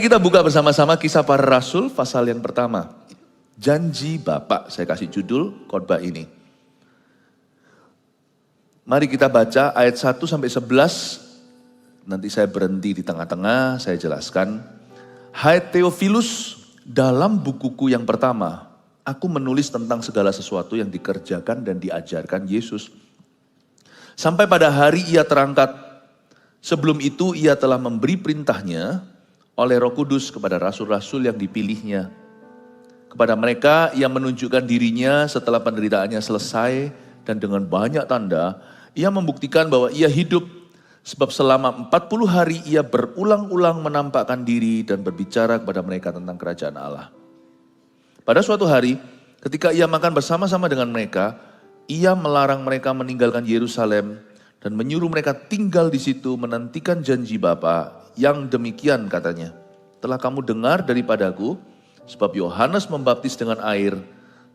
Kita buka bersama-sama Kisah Para Rasul pasal yang pertama. Janji Bapa, saya kasih judul khotbah ini. Mari kita baca ayat 1 sampai 11. Nanti saya berhenti di tengah-tengah, saya jelaskan. Hai Theophilus, dalam bukuku yang pertama, aku menulis tentang segala sesuatu yang dikerjakan dan diajarkan Yesus. Sampai pada hari ia terangkat. Sebelum itu ia telah memberi perintahnya oleh Roh Kudus kepada rasul-rasul yang dipilihnya. Kepada mereka ia menunjukkan dirinya setelah penderitaannya selesai dan dengan banyak tanda, ia membuktikan bahwa ia hidup. Sebab selama 40 hari ia berulang-ulang menampakkan diri dan berbicara kepada mereka tentang kerajaan Allah. Pada suatu hari, ketika ia makan bersama-sama dengan mereka, ia melarang mereka meninggalkan Yerusalem dan menyuruh mereka tinggal di situ menantikan janji Bapa. Yang demikian katanya, telah kamu dengar daripadaku, sebab Yohanes membaptis dengan air,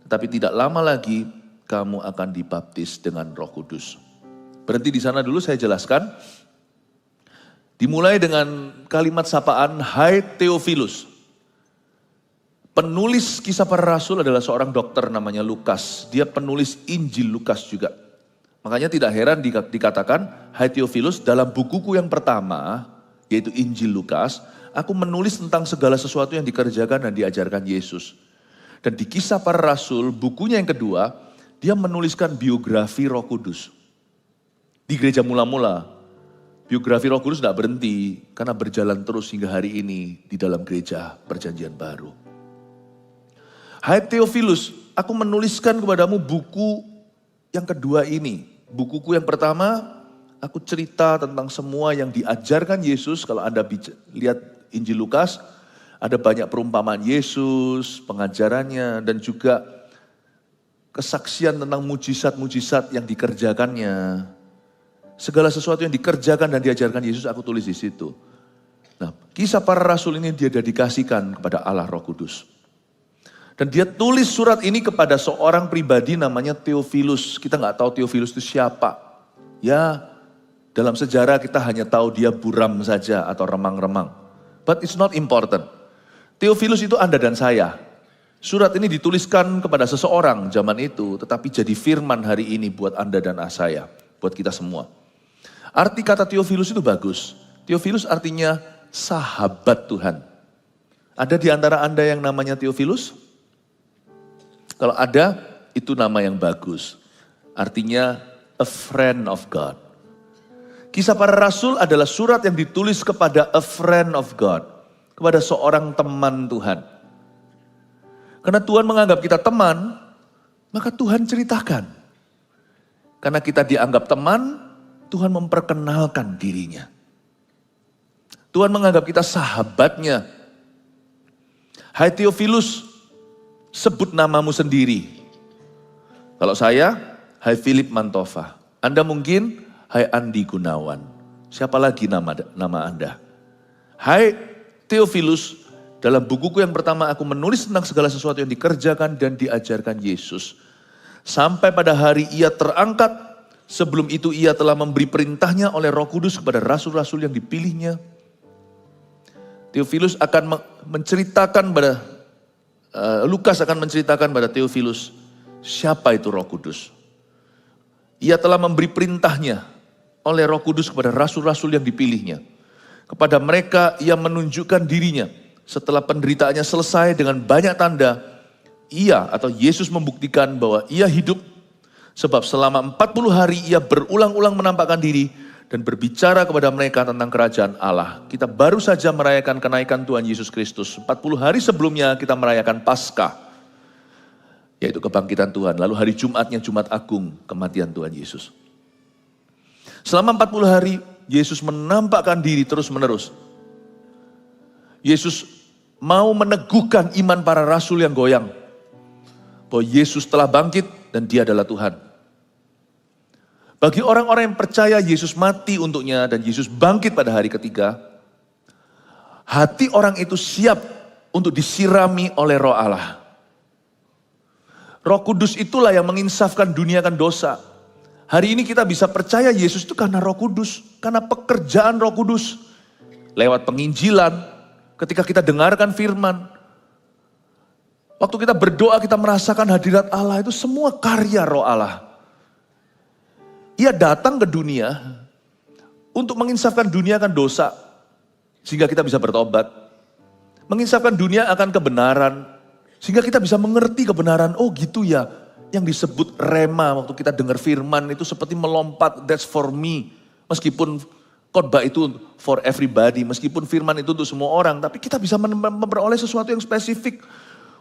tetapi tidak lama lagi kamu akan dibaptis dengan Roh Kudus. Berhenti di sana dulu, saya jelaskan. Dimulai dengan kalimat sapaan, Hai Theophilus. Penulis Kisah Para Rasul adalah seorang dokter namanya Lukas. Dia penulis Injil Lukas juga. Makanya tidak heran dikatakan, Hai Theophilus, dalam bukuku yang pertama, yaitu Injil Lukas, aku menulis tentang segala sesuatu yang dikerjakan dan diajarkan Yesus. Dan di Kisah Para Rasul, bukunya yang kedua, dia menuliskan biografi Roh Kudus. Di gereja mula-mula, biografi Roh Kudus tidak berhenti, karena berjalan terus hingga hari ini di dalam gereja Perjanjian Baru. Hai Theophilus, aku menuliskan kepadamu buku yang kedua ini. Bukuku yang pertama, aku cerita tentang semua yang diajarkan Yesus. Kalau Anda lihat Injil Lukas, ada banyak perumpamaan Yesus, pengajarannya, dan juga kesaksian tentang mujizat-mujizat yang dikerjakannya. Segala sesuatu yang dikerjakan dan diajarkan Yesus aku tulis di situ. Nah, Kisah Para Rasul ini dia dedikasikan kepada Allah Roh Kudus. Dan dia tulis surat ini kepada seorang pribadi namanya Theophilus. Kita nggak tahu Theophilus itu siapa. Ya, dalam sejarah kita hanya tahu dia buram saja atau remang-remang. But it's not important. Theophilus itu Anda dan saya. Surat ini dituliskan kepada seseorang zaman itu, tetapi jadi firman hari ini buat Anda dan saya, buat kita semua. Arti kata Theophilus itu bagus. Theophilus artinya sahabat Tuhan. Ada di antara Anda yang namanya Theophilus? Kalau ada, itu nama yang bagus. Artinya a friend of God. Kisah Para Rasul adalah surat yang ditulis kepada a friend of God. Kepada seorang teman Tuhan. Karena Tuhan menganggap kita teman, maka Tuhan ceritakan. Karena kita dianggap teman, Tuhan memperkenalkan dirinya. Tuhan menganggap kita sahabatnya. Hai Theophilus, sebut namamu sendiri. Kalau saya, hai Philip Mantova. Anda mungkin, hai Andi Gunawan. Siapa lagi nama Anda? Hai Theophilus, dalam bukuku yang pertama aku menulis tentang segala sesuatu yang dikerjakan dan diajarkan Yesus. Sampai pada hari ia terangkat, sebelum itu ia telah memberi perintahnya oleh Roh Kudus kepada rasul-rasul yang dipilihnya. Theophilus akan menceritakan Lukas akan menceritakan pada Theophilus, siapa itu Roh Kudus. Ia telah memberi perintahnya oleh Roh Kudus kepada rasul-rasul yang dipilihnya. Kepada mereka ia menunjukkan dirinya setelah penderitaannya selesai dengan banyak tanda. Ia atau Yesus membuktikan bahwa ia hidup. Sebab selama 40 hari ia berulang-ulang menampakkan diri dan berbicara kepada mereka tentang kerajaan Allah. Kita baru saja merayakan kenaikan Tuhan Yesus Kristus. 40 hari sebelumnya kita merayakan Paskah, yaitu kebangkitan Tuhan. Lalu hari Jumatnya Jumat Agung, kematian Tuhan Yesus. Selama 40 hari Yesus menampakkan diri terus-menerus. Yesus mau meneguhkan iman para rasul yang goyang. Bahwa Yesus telah bangkit dan dia adalah Tuhan. Bagi orang-orang yang percaya Yesus mati untuknya dan Yesus bangkit pada hari ketiga, hati orang itu siap untuk disirami oleh Roh Allah. Roh Kudus itulah yang menginsafkan dunia akan dosa. Hari ini kita bisa percaya Yesus itu karena Roh Kudus, karena pekerjaan Roh Kudus. Lewat penginjilan, ketika kita dengarkan firman, waktu kita berdoa kita merasakan hadirat Allah, itu semua karya Roh Allah. Ia datang ke dunia untuk menginsafkan dunia akan dosa, sehingga kita bisa bertobat. Menginsafkan dunia akan kebenaran, sehingga kita bisa mengerti kebenaran. Oh gitu ya, yang disebut rema waktu kita dengar firman itu seperti melompat, that's for me. Meskipun khotbah itu for everybody, meskipun firman itu untuk semua orang, tapi kita bisa memperoleh sesuatu yang spesifik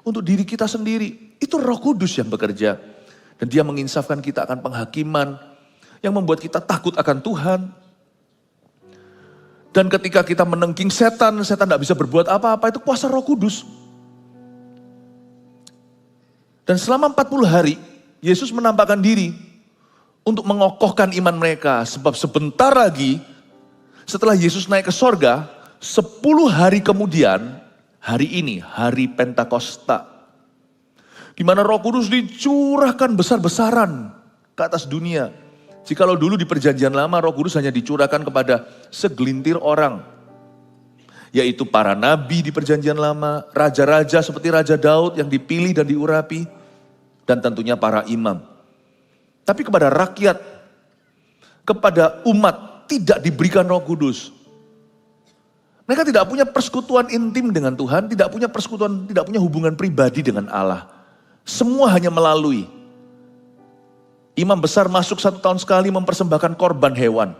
untuk diri kita sendiri. Itu Roh Kudus yang bekerja. Dan dia menginsafkan kita akan penghakiman, yang membuat kita takut akan Tuhan. Dan ketika kita menengking setan, setan tidak bisa berbuat apa-apa, itu kuasa Roh Kudus. Dan selama 40 hari, Yesus menampakkan diri untuk mengokohkan iman mereka. Sebab sebentar lagi, setelah Yesus naik ke sorga, 10 hari kemudian, hari ini, hari Pentakosta, di mana Roh Kudus dicurahkan besar-besaran ke atas dunia. Jikalau dulu di perjanjian lama Roh Kudus hanya dicurahkan kepada segelintir orang, yaitu para nabi di perjanjian lama, raja-raja seperti Raja Daud yang dipilih dan diurapi, dan tentunya para imam. Tapi kepada rakyat, kepada umat tidak diberikan Roh Kudus. Mereka tidak punya persekutuan intim dengan Tuhan, tidak punya persekutuan, tidak punya hubungan pribadi dengan Allah. Semua hanya melalui. Imam besar masuk 1 tahun sekali mempersembahkan korban hewan.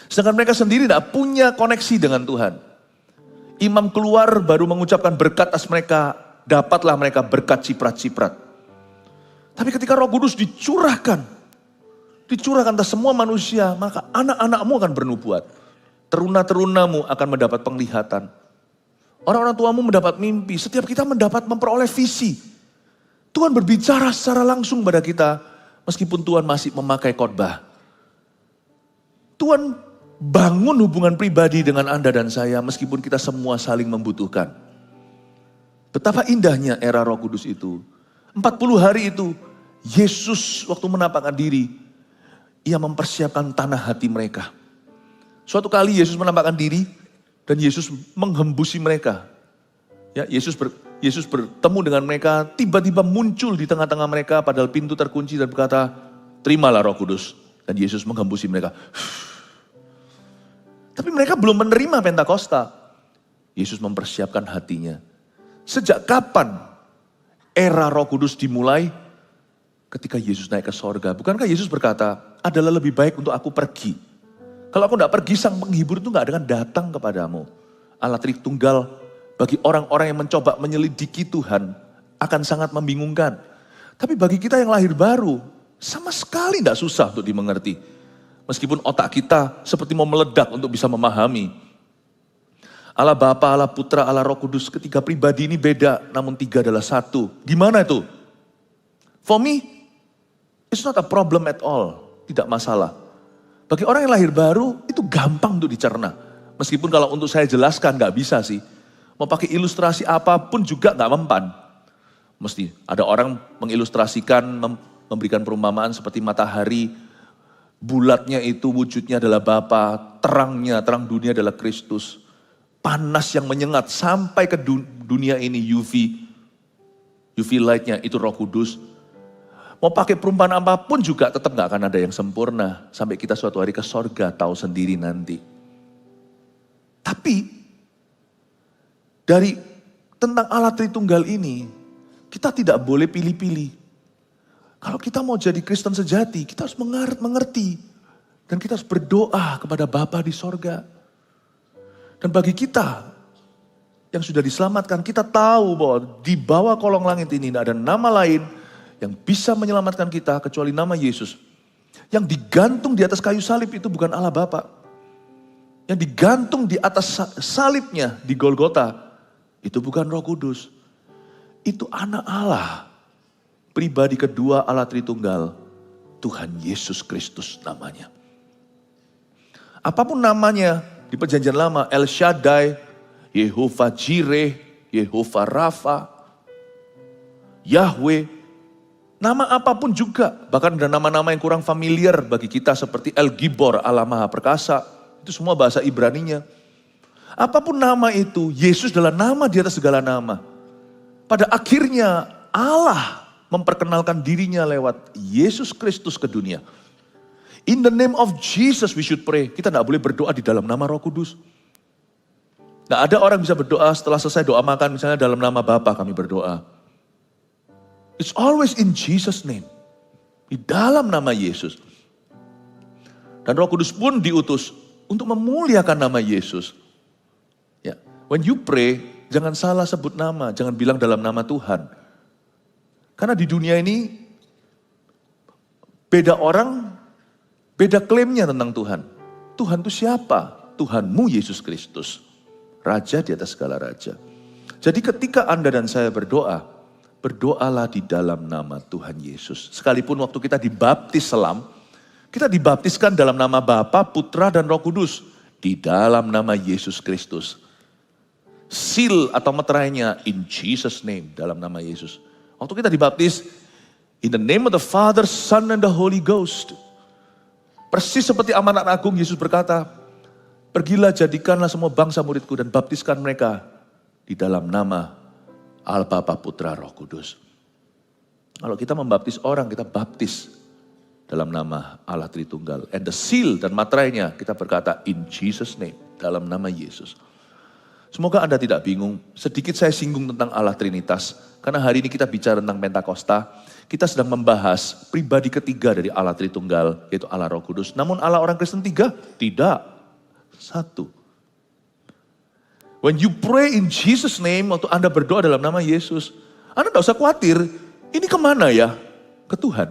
Sedangkan mereka sendiri tidak punya koneksi dengan Tuhan. Imam keluar baru mengucapkan berkat atas mereka, dapatlah mereka berkat ciprat-ciprat. Tapi ketika Roh Kudus dicurahkan atas semua manusia, maka anak-anakmu akan bernubuat. Teruna-terunamu akan mendapat penglihatan. Orang-orang tuamu mendapat mimpi, setiap kita memperoleh visi. Tuhan berbicara secara langsung pada kita, meskipun Tuhan masih memakai khotbah. Tuhan bangun hubungan pribadi dengan Anda dan saya, meskipun kita semua saling membutuhkan. Betapa indahnya era Roh Kudus itu. 40 hari itu, Yesus waktu menampakkan diri, ia mempersiapkan tanah hati mereka. Suatu kali Yesus menampakkan diri, dan Yesus menghembusi mereka. Ya, Yesus bertemu dengan mereka, tiba-tiba muncul di tengah-tengah mereka, padahal pintu terkunci dan berkata, terimalah Roh Kudus. Dan Yesus menghembusi mereka. Tapi mereka belum menerima Pentakosta. Yesus mempersiapkan hatinya. Sejak kapan era Roh Kudus dimulai? Ketika Yesus naik ke sorga. Bukankah Yesus berkata, adalah lebih baik untuk aku pergi. Kalau aku tidak pergi, sang penghibur itu tidak akan datang kepadamu. Allah Tritunggal bagi orang-orang yang mencoba menyelidiki Tuhan akan sangat membingungkan. Tapi bagi kita yang lahir baru, sama sekali tidak susah untuk dimengerti. Meskipun otak kita seperti mau meledak untuk bisa memahami. Allah Bapa, Allah Putra, Allah Roh Kudus, ketiga pribadi ini beda, namun tiga adalah satu. Gimana itu? For me, it's not a problem at all. Tidak masalah. Bagi orang yang lahir baru, itu gampang untuk dicerna. Meskipun kalau untuk saya jelaskan nggak bisa sih. Mau pakai ilustrasi apapun juga nggak mempan. Mesti ada orang mengilustrasikan, memberikan perumpamaan seperti matahari. Bulatnya itu wujudnya adalah Bapa, terangnya, terang dunia adalah Kristus. Panas yang menyengat sampai ke dunia ini UV light-nya itu Roh Kudus. Mau pakai perumpamaan apapun juga tetap gak akan ada yang sempurna. Sampai kita suatu hari ke sorga tahu sendiri nanti. Tapi dari tentang Allah Tritunggal ini, kita tidak boleh pilih-pilih. Kalau kita mau jadi Kristen sejati, kita harus mengerti. Dan kita harus berdoa kepada Bapa di sorga. Dan bagi kita yang sudah diselamatkan, kita tahu bahwa di bawah kolong langit ini tidak ada nama lain yang bisa menyelamatkan kita kecuali nama Yesus. Yang digantung di atas kayu salib itu bukan Allah Bapa. Yang digantung di atas salibnya di Golgota itu bukan Roh Kudus. Itu anak Allah. Pribadi kedua Allah Tritunggal. Tuhan Yesus Kristus namanya. Apapun namanya di perjanjian lama, El Shaddai, Yehovah Jireh, Yehovah Rafa, Yahweh, nama apapun juga, bahkan ada nama-nama yang kurang familiar bagi kita seperti El Gibor, Allah Maha Perkasa, itu semua bahasa Ibraninya. Apapun nama itu, Yesus adalah nama di atas segala nama. Pada akhirnya Allah memperkenalkan dirinya lewat Yesus Kristus ke dunia. In the name of Jesus we should pray. Kita tidak boleh berdoa di dalam nama Roh Kudus. Tidak ada orang bisa berdoa setelah selesai doa makan, misalnya dalam nama Bapa kami berdoa. It's always in Jesus name. Di dalam nama Yesus. Dan Roh Kudus pun diutus untuk memuliakan nama Yesus. Ya, when you pray, jangan salah sebut nama, jangan bilang dalam nama Tuhan. Karena di dunia ini beda orang, beda klaimnya tentang Tuhan. Tuhan itu siapa? Tuhanmu Yesus Kristus. Raja di atas segala raja. Jadi ketika Anda dan saya berdoa, berdoalah di dalam nama Tuhan Yesus. Sekalipun waktu kita dibaptis selam, kita dibaptiskan dalam nama Bapa, Putra, dan Roh Kudus. Di dalam nama Yesus Kristus. Seal atau meterainya in Jesus name, dalam nama Yesus. Waktu kita dibaptis, in the name of the Father, Son, and the Holy Ghost. Persis seperti amanat agung Yesus berkata, pergilah jadikanlah semua bangsa muridku dan baptiskan mereka di dalam nama Allah Bapa, Putra, Roh Kudus. Kalau kita membaptis orang, kita baptis dalam nama Allah Tritunggal. And the seal dan materainya kita berkata in Jesus name, dalam nama Yesus. Semoga Anda tidak bingung, sedikit saya singgung tentang Allah Trinitas. Karena hari ini kita bicara tentang Pentakosta, kita sedang membahas pribadi ketiga dari Allah Tritunggal, yaitu Allah Roh Kudus. Namun Allah orang Kristen tiga? Tidak, satu. When you pray in Jesus name, waktu Anda berdoa dalam nama Yesus, Anda tidak usah khawatir, ini kemana ya? Ke Tuhan.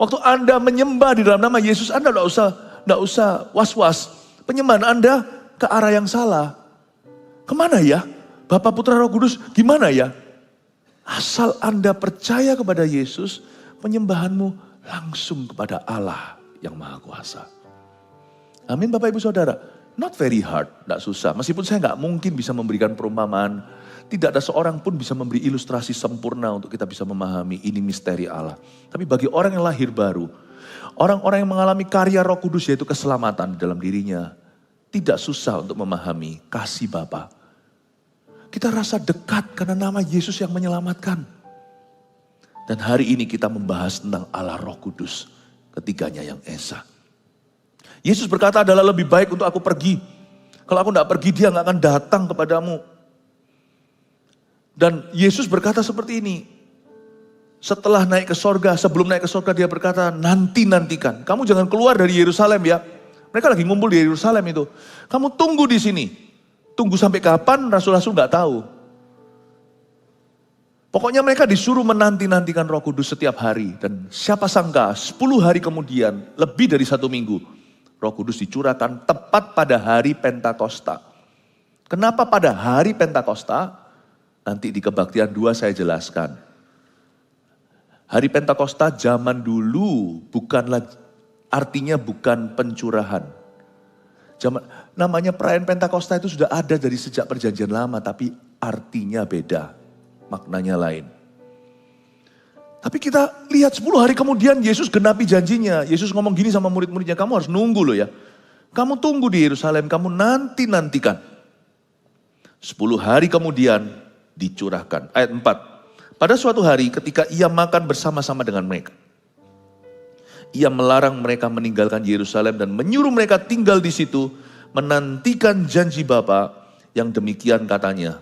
Waktu Anda menyembah di dalam nama Yesus, Anda tidak usah was-was. Penyembahan Anda ke arah yang salah. Kemana ya? Bapa, Putra, Roh Kudus, gimana ya? Asal Anda percaya kepada Yesus, penyembahanmu langsung kepada Allah yang Maha Kuasa. Amin Bapak Ibu Saudara. Not very hard, tidak susah. Meskipun saya nggak mungkin bisa memberikan perumpamaan, tidak ada seorang pun bisa memberi ilustrasi sempurna untuk kita bisa memahami ini misteri Allah. Tapi bagi orang yang lahir baru, orang-orang yang mengalami karya Roh Kudus yaitu keselamatan dalam dirinya, tidak susah untuk memahami kasih Bapa. Kita rasa dekat karena nama Yesus yang menyelamatkan. Dan hari ini kita membahas tentang Allah Roh Kudus, ketiganya yang esa. Yesus berkata adalah lebih baik untuk aku pergi. Kalau aku tidak pergi, dia nggak akan datang kepadamu. Dan Yesus berkata seperti ini. Setelah naik ke sorga, sebelum naik ke sorga dia berkata, nantikan. Kamu jangan keluar dari Yerusalem ya. Mereka lagi ngumpul di Yerusalem itu. Kamu tunggu di sini. Tunggu sampai kapan, rasul-rasul nggak tahu. Pokoknya mereka disuruh menanti-nantikan Roh Kudus setiap hari. Dan siapa sangka 10 hari kemudian, lebih dari 1 minggu, Roh Kudus dicurahkan tepat pada hari Pentakosta. Kenapa pada hari Pentakosta? Nanti di Kebaktian 2 saya jelaskan. Hari Pentakosta zaman dulu bukanlah, artinya bukan pencurahan. Namanya perayaan Pentakosta itu sudah ada dari sejak perjanjian lama, tapi artinya beda, maknanya lain. Tapi kita lihat 10 hari kemudian Yesus genapi janjinya. Yesus ngomong gini sama murid-muridnya, kamu harus nunggu loh ya. Kamu tunggu di Yerusalem, kamu nantikan. 10 hari kemudian dicurahkan. Ayat 4. Pada suatu hari ketika ia makan bersama-sama dengan mereka, ia melarang mereka meninggalkan Yerusalem dan menyuruh mereka tinggal di situ, menantikan janji Bapa yang demikian katanya.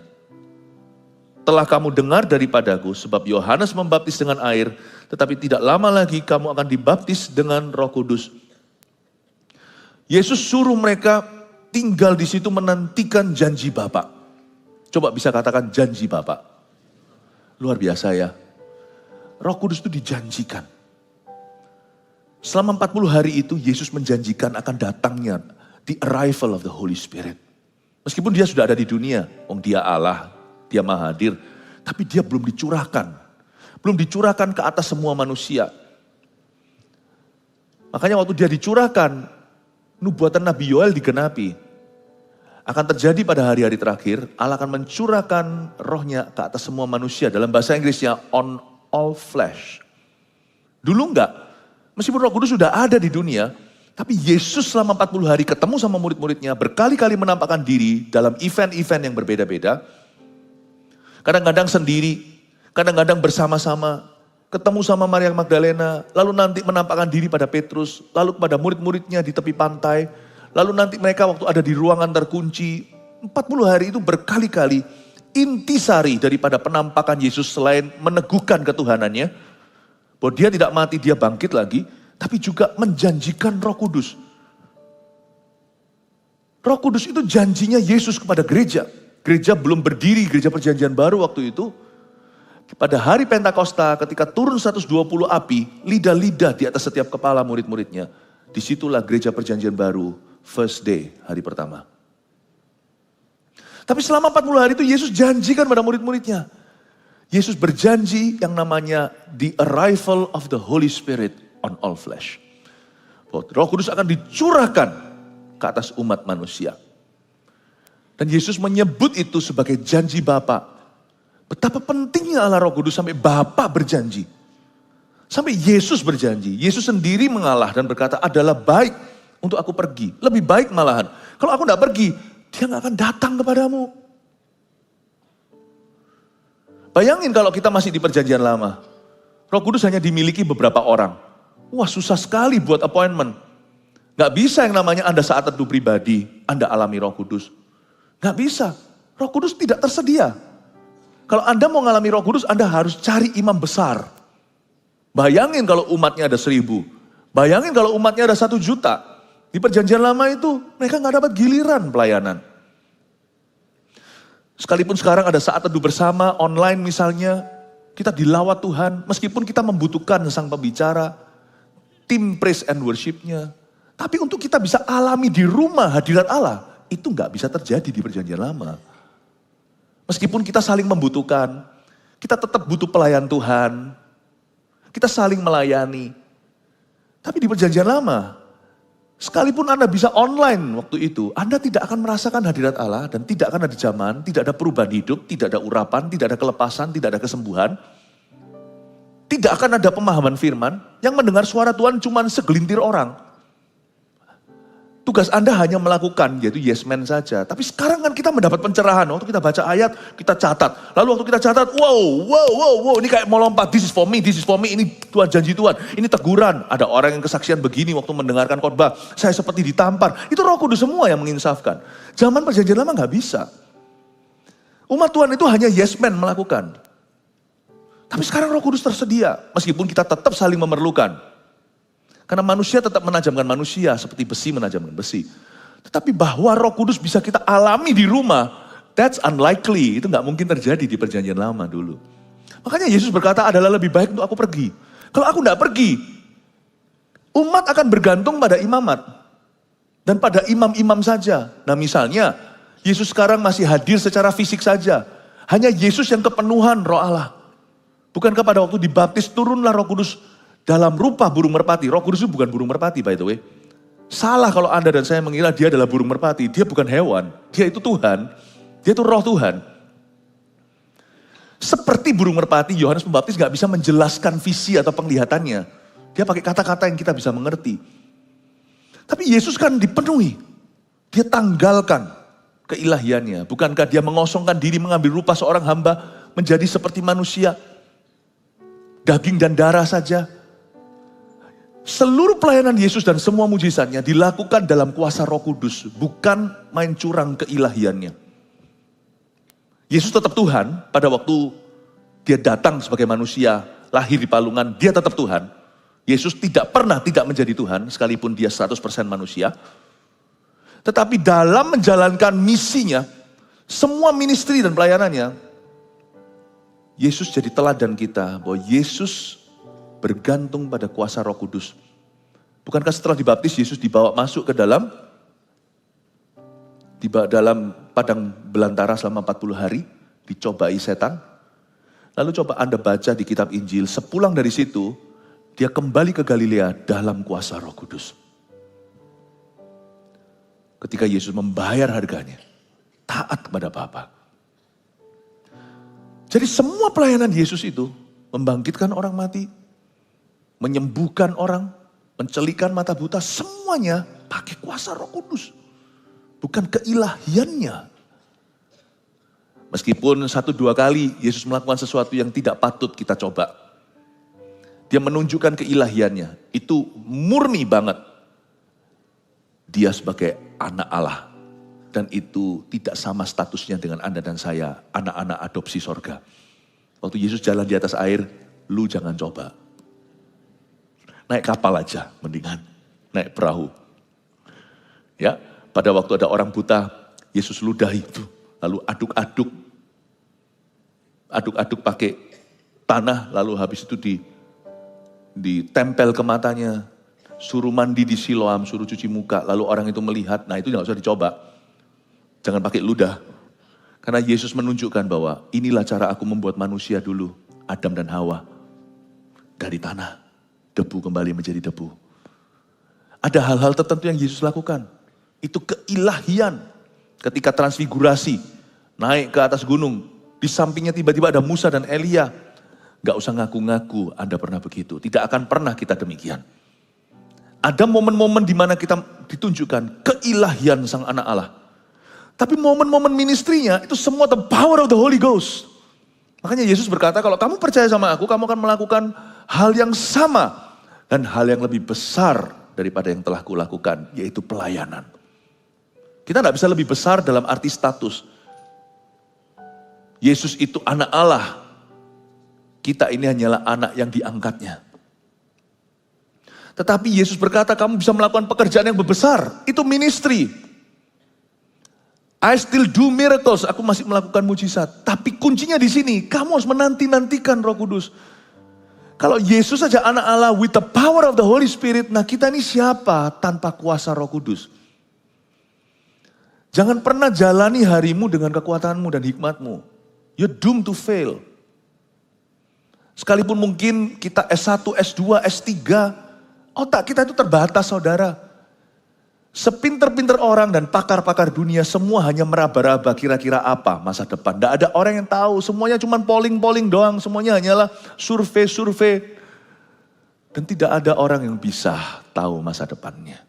Telah kamu dengar daripadaku, sebab Yohanes membaptis dengan air, tetapi tidak lama lagi kamu akan dibaptis dengan Roh Kudus. Yesus suruh mereka tinggal di situ menantikan janji Bapa. Coba bisa katakan janji Bapa. Luar biasa ya. Roh Kudus itu dijanjikan. Selama 40 hari itu Yesus menjanjikan akan datangnya the arrival of the Holy Spirit. Meskipun dia sudah ada di dunia, dia Allah, dia Maha Hadir, tapi dia belum dicurahkan. Belum dicurahkan ke atas semua manusia. Makanya waktu dia dicurahkan, nubuatan Nabi Yoel digenapi. Akan terjadi pada hari-hari terakhir, Allah akan mencurahkan rohnya ke atas semua manusia. Dalam bahasa Inggrisnya, on all flesh. Dulu enggak. Meskipun Roh Kudus sudah ada di dunia, Tapi Yesus selama 40 hari ketemu sama murid-muridnya, berkali-kali menampakkan diri dalam event-event yang berbeda-beda. Kadang-kadang sendiri, kadang-kadang bersama-sama, ketemu sama Maria Magdalena, lalu nanti menampakkan diri pada Petrus, lalu kepada murid-muridnya di tepi pantai, lalu nanti mereka waktu ada di ruangan terkunci. 40 hari itu berkali-kali intisari daripada penampakan Yesus selain meneguhkan ketuhanannya, bahwa dia tidak mati, dia bangkit lagi, tapi juga menjanjikan Roh Kudus. Roh Kudus itu janjinya Yesus kepada gereja. Gereja belum berdiri, gereja perjanjian baru waktu itu. Pada hari Pentakosta ketika turun 120 api, lidah-lidah di atas setiap kepala murid-muridnya. Disitulah gereja perjanjian baru, first day, hari pertama. Tapi selama 40 hari itu Yesus janjikan pada murid-muridnya. Yesus berjanji yang namanya the arrival of the Holy Spirit on all flesh. Roh Kudus akan dicurahkan ke atas umat manusia. Dan Yesus menyebut itu sebagai janji Bapa. Betapa pentingnya Allah Roh Kudus sampai Bapa berjanji. Sampai Yesus berjanji. Yesus sendiri mengalah dan berkata, adalah baik untuk aku pergi. Lebih baik malahan. Kalau aku tidak pergi, dia nggak akan datang kepadamu. Bayangin kalau kita masih di perjanjian lama. Roh Kudus hanya dimiliki beberapa orang. Wah, susah sekali buat appointment. Gak bisa yang namanya Anda saat teduh pribadi, Anda alami Roh Kudus. Gak bisa. Roh Kudus tidak tersedia. Kalau Anda mau mengalami Roh Kudus, Anda harus cari imam besar. Bayangin kalau umatnya ada 1.000. Bayangin kalau umatnya ada 1 juta. Di perjanjian lama itu, mereka gak dapat giliran pelayanan. Sekalipun sekarang ada saat teduh bersama, online misalnya, kita dilawat Tuhan, meskipun kita membutuhkan sang pembicara, tim praise and worship-nya. Tapi untuk kita bisa alami di rumah hadirat Allah, itu nggak bisa terjadi di perjanjian lama. Meskipun kita saling membutuhkan, kita tetap butuh pelayan Tuhan, kita saling melayani. Tapi di perjanjian lama, sekalipun Anda bisa online waktu itu, Anda tidak akan merasakan hadirat Allah dan tidak akan ada zaman, tidak ada perubahan hidup, tidak ada urapan, tidak ada kelepasan, tidak ada kesembuhan. Tidak akan ada pemahaman firman, yang mendengar suara Tuhan cuma segelintir orang. Tugas Anda hanya melakukan, yaitu yes man saja. Tapi sekarang kan kita mendapat pencerahan, waktu kita baca ayat, kita catat. Lalu waktu kita catat, wow, ini kayak mau lompat, this is for me, ini Tuhan janji Tuhan. Ini teguran, ada orang yang kesaksian begini waktu mendengarkan khotbah, saya seperti ditampar. Itu Roh Kudus semua yang menginsafkan. Zaman perjanjian lama gak bisa. Umat Tuhan itu hanya yes man melakukan. Tapi sekarang Roh Kudus tersedia, meskipun kita tetap saling memerlukan. Karena manusia tetap menajamkan manusia, seperti besi menajamkan besi. Tetapi bahwa Roh Kudus bisa kita alami di rumah, that's unlikely. Itu gak mungkin terjadi di perjanjian lama dulu. Makanya Yesus berkata adalah lebih baik untuk aku pergi. Kalau aku gak pergi, umat akan bergantung pada imamat. Dan pada imam-imam saja. Nah misalnya, Yesus sekarang masih hadir secara fisik saja. Hanya Yesus yang kepenuhan Roh Allah. Bukankah pada waktu dibaptis turunlah Roh Kudus dalam rupa burung merpati. Roh Kudus itu bukan burung merpati by the way. Salah kalau Anda dan saya mengira dia adalah burung merpati. Dia bukan hewan, dia itu Tuhan. Dia itu Roh Tuhan. Seperti burung merpati, Yohanes Pembaptis gak bisa menjelaskan visi atau penglihatannya. Dia pakai kata-kata yang kita bisa mengerti. Tapi Yesus kan dipenuhi. Dia tanggalkan keilahiannya. Bukankah dia mengosongkan diri mengambil rupa seorang hamba menjadi seperti manusia. Daging dan darah saja. Seluruh pelayanan Yesus dan semua mujizatnya dilakukan dalam kuasa Roh Kudus. Bukan main curang keilahiannya. Yesus tetap Tuhan pada waktu dia datang sebagai manusia. Lahir di palungan, dia tetap Tuhan. Yesus tidak pernah tidak menjadi Tuhan sekalipun dia 100% manusia. Tetapi dalam menjalankan misinya, semua ministry dan pelayanannya, Yesus jadi teladan kita bahwa Yesus bergantung pada kuasa Roh Kudus. Bukankah setelah dibaptis Yesus dibawa masuk ke dalam padang belantara selama 40 hari, dicobai setan. Lalu coba Anda baca di kitab Injil, sepulang dari situ, dia kembali ke Galilea dalam kuasa Roh Kudus. Ketika Yesus membayar harganya, taat kepada Bapa. Jadi semua pelayanan Yesus itu membangkitkan orang mati, menyembuhkan orang, mencelikan mata buta, semuanya pakai kuasa Roh Kudus. Bukan keilahiannya. Meskipun 1-2 kali Yesus melakukan sesuatu yang tidak patut kita coba. Dia menunjukkan keilahiannya. Itu murni banget. Dia sebagai anak Allah. Dan itu tidak sama statusnya dengan Anda dan saya. Anak-anak adopsi sorga. Waktu Yesus jalan di atas air, lu jangan coba. Naik kapal aja mendingan. Naik perahu. Ya, pada waktu ada orang buta, Yesus ludahi itu. Lalu aduk-aduk. Aduk-aduk pakai tanah, lalu habis itu ditempel ke matanya. Suruh mandi di Siloam, suruh cuci muka. Lalu orang itu melihat, nah itu gak usah dicoba. Jangan pakai ludah. Karena Yesus menunjukkan bahwa inilah cara aku membuat manusia dulu. Adam dan Hawa. Dari tanah, debu kembali menjadi debu. Ada hal-hal tertentu yang Yesus lakukan. Itu keilahian. Ketika transfigurasi, naik ke atas gunung. Di sampingnya tiba-tiba ada Musa dan Elia. Gak usah ngaku-ngaku Anda pernah begitu. Tidak akan pernah kita demikian. Ada momen-momen di mana kita ditunjukkan keilahian sang anak Allah. Tapi momen-momen ministrinya itu semua the power of the Holy Ghost. Makanya Yesus berkata, kalau kamu percaya sama aku, kamu akan melakukan hal yang sama. Dan hal yang lebih besar daripada yang telah kulakukan, yaitu pelayanan. Kita tidak bisa lebih besar dalam arti status. Yesus itu anak Allah. Kita ini hanyalah anak yang diangkatnya. Tetapi Yesus berkata, kamu bisa melakukan pekerjaan yang besar. Itu ministry. I still do miracles. Aku masih melakukan mujizat. Tapi kuncinya di sini. Kamu harus menanti-nantikan Roh Kudus. Kalau Yesus saja anak Allah with the power of the Holy Spirit. Nah kita ini siapa tanpa kuasa Roh Kudus? Jangan pernah jalani harimu dengan kekuatanmu dan hikmatmu. You're doomed to fail. Sekalipun mungkin kita S1, S2, S3. Otak kita itu terbatas saudara. Sepinter-pinter orang dan pakar-pakar dunia semua hanya meraba-raba kira-kira apa masa depan. Tidak ada orang yang tahu, semuanya cuma polling-polling doang. Semuanya hanyalah survei-survei. Dan tidak ada orang yang bisa tahu masa depannya.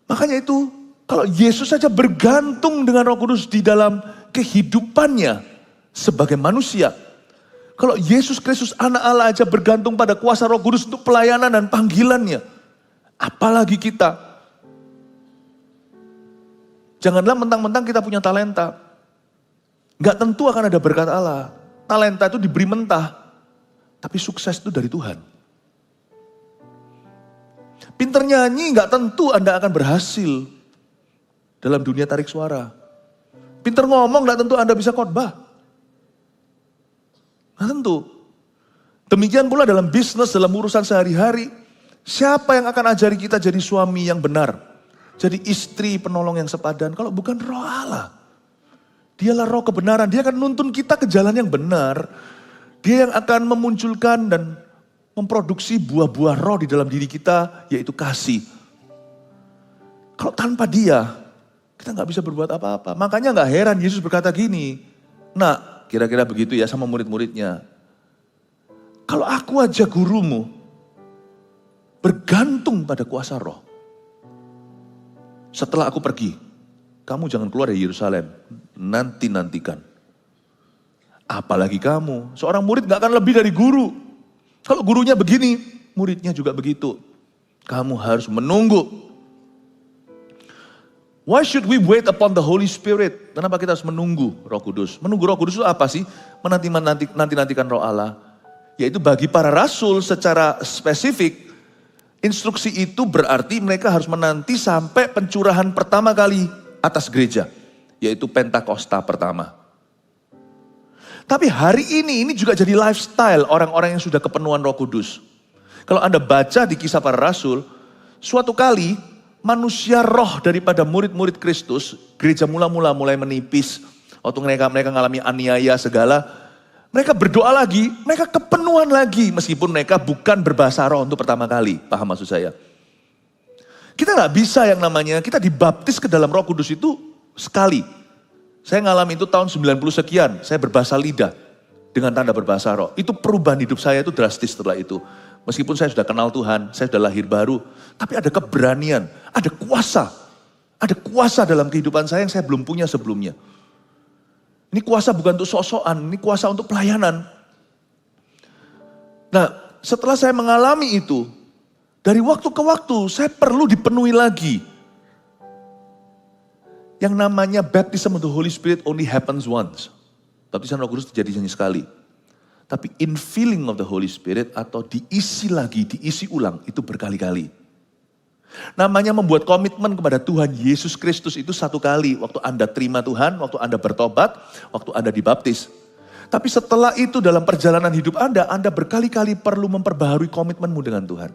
Makanya itu, kalau Yesus saja bergantung dengan Roh Kudus di dalam kehidupannya sebagai manusia. Kalau Yesus Kristus anak Allah aja bergantung pada kuasa Roh Kudus untuk pelayanan dan panggilannya. Apalagi kita. Janganlah mentang-mentang kita punya talenta. Gak tentu akan ada berkat Allah. Talenta itu diberi mentah. Tapi sukses itu dari Tuhan. Pinter nyanyi gak tentu Anda akan berhasil dalam dunia tarik suara. Pinter ngomong gak tentu Anda bisa khotbah. Gak tentu. Demikian pula dalam bisnis, dalam urusan sehari-hari. Siapa yang akan ajari kita jadi suami yang benar? Jadi istri penolong yang sepadan. Kalau bukan Roh Allah. Dialah Roh kebenaran. Dia akan nuntun kita ke jalan yang benar. Dia yang akan memunculkan dan memproduksi buah-buah roh di dalam diri kita. Yaitu kasih. Kalau tanpa dia, kita gak bisa berbuat apa-apa. Makanya gak heran Yesus berkata gini. Nah, kira-kira begitu ya sama murid-muridnya. Kalau aku aja gurumu, bergantung pada kuasa roh. Setelah aku pergi, kamu jangan keluar dari Yerusalem. Nanti-nantikan. Apalagi kamu, seorang murid gak akan lebih dari guru. Kalau gurunya begini, muridnya juga begitu. Kamu harus menunggu. Why should we wait upon the Holy Spirit? Kenapa kita harus menunggu Roh Kudus? Menunggu Roh Kudus itu apa sih? Menanti-nantikan Roh Allah. Yaitu bagi para rasul secara spesifik, instruksi itu berarti mereka harus menanti sampai pencurahan pertama kali atas gereja. Yaitu Pentakosta pertama. Tapi hari ini juga jadi lifestyle orang-orang yang sudah kepenuhan Roh Kudus. Kalau Anda baca di Kisah Para Rasul, suatu kali manusia roh daripada murid-murid Kristus, gereja mulai menipis. Waktu mereka mengalami aniaya segala, mereka berdoa lagi, mereka kepenuhan lagi. Meskipun mereka bukan berbahasa roh untuk pertama kali. Paham maksud saya? Kita gak bisa yang namanya, kita dibaptis ke dalam Roh Kudus itu sekali. Saya ngalami itu tahun 90 sekian, saya berbahasa lidah. dengan tanda berbahasa roh. Itu perubahan hidup saya itu drastis setelah itu. Meskipun saya sudah kenal Tuhan, saya sudah lahir baru, tapi ada keberanian, ada kuasa. Ada kuasa dalam kehidupan saya yang saya belum punya sebelumnya. Ini kuasa bukan untuk sok-sokan, ini kuasa untuk pelayanan. Nah, setelah saya mengalami itu, dari waktu ke waktu saya perlu dipenuhi lagi. Yang namanya baptism of the Holy Spirit only happens once. Baptisan Roh Kudus terjadi hanya sekali. Tapi infilling of the Holy Spirit atau diisi lagi, diisi ulang itu berkali-kali. Namanya membuat komitmen kepada Tuhan Yesus Kristus itu satu kali. Waktu Anda terima Tuhan, waktu Anda bertobat, waktu Anda dibaptis. Tapi setelah itu dalam perjalanan hidup Anda berkali-kali perlu memperbaharui komitmenmu dengan Tuhan.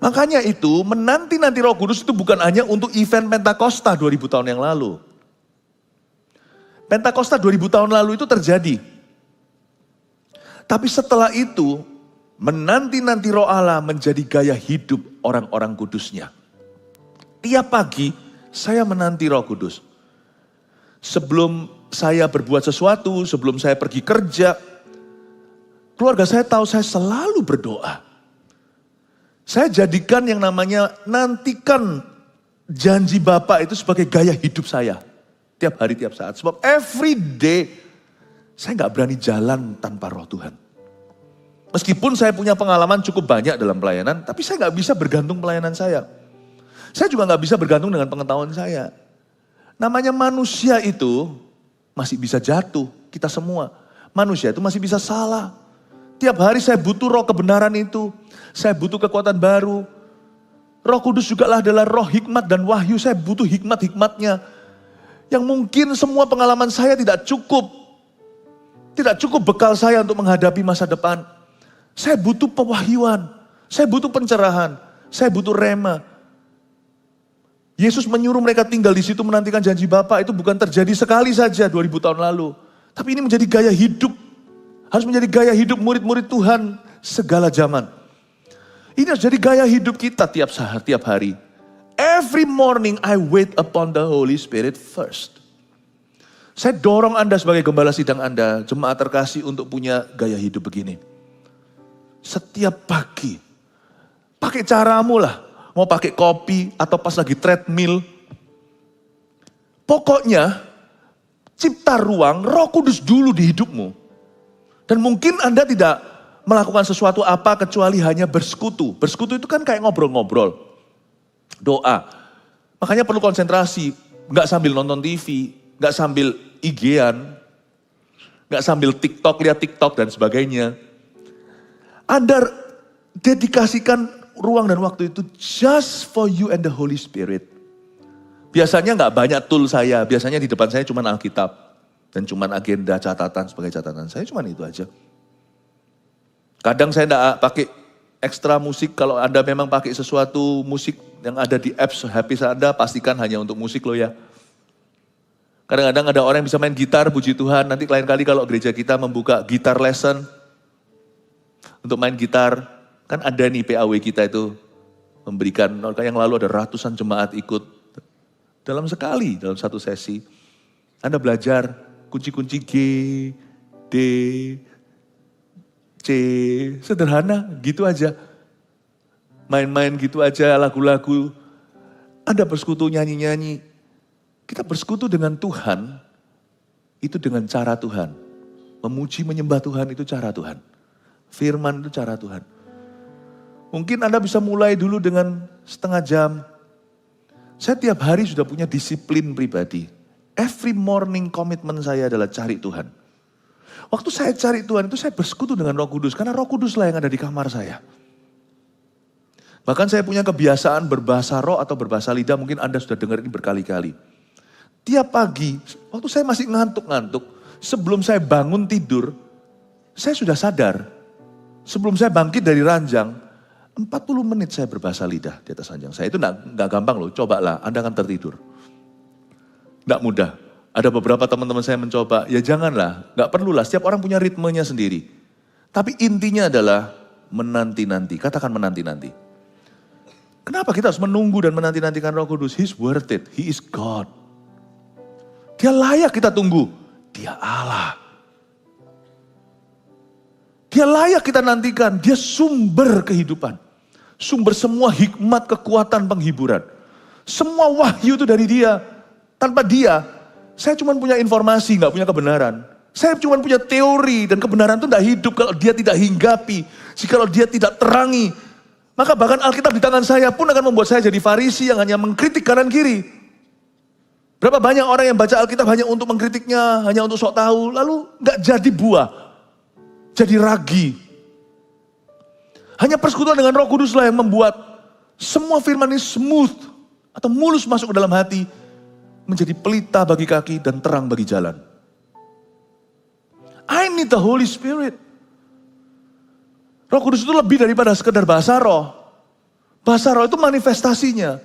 Makanya itu menanti-nanti Roh Kudus itu bukan hanya untuk event Pentakosta 2000 tahun yang lalu. Pentakosta 2000 tahun lalu itu terjadi. Tapi setelah itu menanti-nanti Roh Allah menjadi gaya hidup orang-orang kudusnya. Tiap pagi saya menanti Roh Kudus. Sebelum saya berbuat sesuatu, sebelum saya pergi kerja, keluarga saya tahu saya selalu berdoa. Saya jadikan yang namanya nantikan janji Bapa itu sebagai gaya hidup saya. Tiap hari, tiap saat. Sebab every day saya gak berani jalan tanpa Roh Tuhan. Meskipun saya punya pengalaman cukup banyak dalam pelayanan, tapi saya gak bisa bergantung pelayanan saya. Saya juga gak bisa bergantung dengan pengetahuan saya. Namanya manusia itu masih bisa jatuh, kita semua. Manusia itu masih bisa salah. Tiap hari saya butuh roh kebenaran itu. Saya butuh kekuatan baru. Roh Kudus juga adalah roh hikmat dan wahyu. Saya butuh hikmat-hikmatnya. Yang mungkin semua pengalaman saya tidak cukup. Tidak cukup bekal saya untuk menghadapi masa depan. Saya butuh pewahyuan, saya butuh pencerahan, saya butuh rema. Yesus menyuruh mereka tinggal di situ menantikan janji Bapa itu bukan terjadi sekali saja 2000 tahun lalu. Tapi ini menjadi gaya hidup, harus menjadi gaya hidup murid-murid Tuhan segala zaman. Ini harus jadi gaya hidup kita tiap saat, tiap hari. Every morning I wait upon the Holy Spirit first. Saya dorong Anda sebagai gembala sidang Anda, jemaat terkasih untuk punya gaya hidup begini. Setiap pagi, pakai caramu lah. Mau pakai kopi atau pas lagi treadmill. Pokoknya, cipta ruang Roh Kudus dulu di hidupmu. Dan mungkin Anda tidak melakukan sesuatu apa kecuali hanya bersekutu. Bersekutu itu kan kayak ngobrol-ngobrol. Doa. Makanya perlu konsentrasi. Nggak sambil nonton TV, nggak sambil IG-an, nggak sambil TikTok, lihat TikTok dan sebagainya. Anda dedikasikan ruang dan waktu itu just for you and the Holy Spirit. Biasanya nggak banyak tool saya, biasanya di depan saya cuma Alkitab. Dan cuma agenda catatan sebagai catatan saya, cuma itu aja. Kadang saya nggak pakai ekstra musik, kalau Anda memang pakai sesuatu musik yang ada di apps HP Anda, pastikan hanya untuk musik loh ya. Kadang-kadang ada orang yang bisa main gitar, puji Tuhan. Nanti lain kali kalau gereja kita membuka gitar lesson, untuk main gitar, kan ada nih PAW kita itu memberikan, yang lalu ada ratusan jemaat ikut. Dalam sekali, dalam satu sesi, Anda belajar kunci-kunci G, D, C, sederhana gitu aja. Main-main gitu aja, lagu-lagu. Anda bersekutu nyanyi-nyanyi. Kita bersekutu dengan Tuhan, itu dengan cara Tuhan. Memuji, menyembah Tuhan itu cara Tuhan. Firman itu cara Tuhan. Mungkin Anda bisa mulai dulu dengan setengah jam. Saya tiap hari sudah punya disiplin pribadi. Every morning komitmen saya adalah cari Tuhan. Waktu saya cari Tuhan itu saya bersekutu dengan Roh Kudus. Karena Roh Kudus lah yang ada di kamar saya. Bahkan saya punya kebiasaan berbahasa roh atau berbahasa lidah. Mungkin Anda sudah dengar ini berkali-kali. Tiap pagi, waktu saya masih ngantuk-ngantuk. Sebelum saya bangun tidur, saya sudah sadar. Sebelum saya bangkit dari ranjang, 40 menit saya berbahasa lidah di atas ranjang saya. Itu enggak gampang loh, cobalah, Anda akan tertidur. Enggak mudah. Ada beberapa teman-teman saya mencoba, ya janganlah, enggak perlulah, setiap orang punya ritmenya sendiri. Tapi intinya adalah menanti-nanti, katakan menanti-nanti. Kenapa kita harus menunggu dan menanti-nantikan Roh Kudus? He's worth it, He is God. Dia layak kita tunggu, Dia Allah. Dia layak kita nantikan, dia sumber kehidupan. Sumber semua hikmat, kekuatan, penghiburan. Semua wahyu itu dari dia. Tanpa dia, saya cuma punya informasi, gak punya kebenaran. Saya cuma punya teori dan kebenaran itu tidak hidup kalau dia tidak hinggapi. Kalau dia tidak terangi. Maka bahkan Alkitab di tangan saya pun akan membuat saya jadi Farisi yang hanya mengkritik kanan kiri. Berapa banyak orang yang baca Alkitab hanya untuk mengkritiknya, hanya untuk sok tahu. Lalu gak jadi buah. Jadi ragi. Hanya persekutuan dengan Roh Kudus lah yang membuat semua firman ini smooth atau mulus masuk ke dalam hati. Menjadi pelita bagi kaki dan terang bagi jalan. I need the Holy Spirit. Roh Kudus itu lebih daripada sekedar bahasa roh. Bahasa roh itu manifestasinya.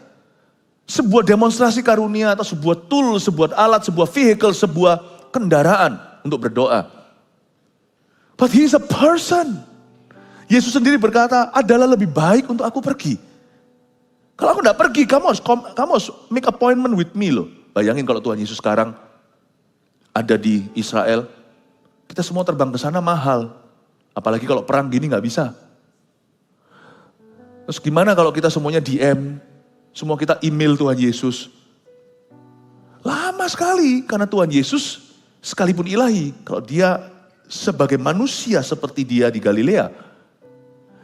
Sebuah demonstrasi karunia atau sebuah tool, sebuah alat, sebuah vehicle, sebuah kendaraan untuk berdoa. But he is a person. Yesus sendiri berkata, adalah lebih baik untuk aku pergi. Kalau aku tidak pergi, kamu harus make appointment with me loh. Bayangin kalau Tuhan Yesus sekarang ada di Israel, kita semua terbang ke sana mahal. Apalagi kalau perang gini nggak bisa. Terus gimana kalau kita semuanya DM, semua kita email Tuhan Yesus. Lama sekali karena Tuhan Yesus sekalipun ilahi, kalau dia sebagai manusia seperti dia di Galilea,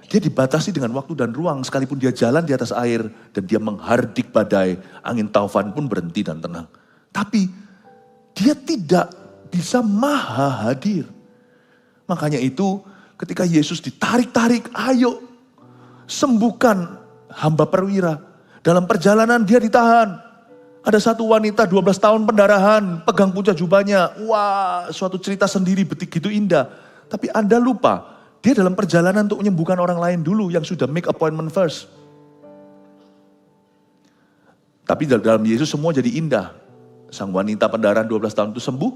dia dibatasi dengan waktu dan ruang, sekalipun dia jalan di atas air dan dia menghardik badai, angin taufan pun berhenti dan tenang. Tapi dia tidak bisa maha hadir. Makanya itu ketika Yesus ditarik-tarik, ayo sembuhkan hamba perwira. Dalam perjalanan dia ditahan. Ada satu wanita 12 tahun pendarahan, pegang puncak jubahnya. Wah, suatu cerita sendiri begitu indah. Tapi Anda lupa, dia dalam perjalanan untuk menyembuhkan orang lain dulu yang sudah make appointment first. Tapi dalam Yesus semua jadi indah. Sang wanita pendarahan 12 tahun itu sembuh,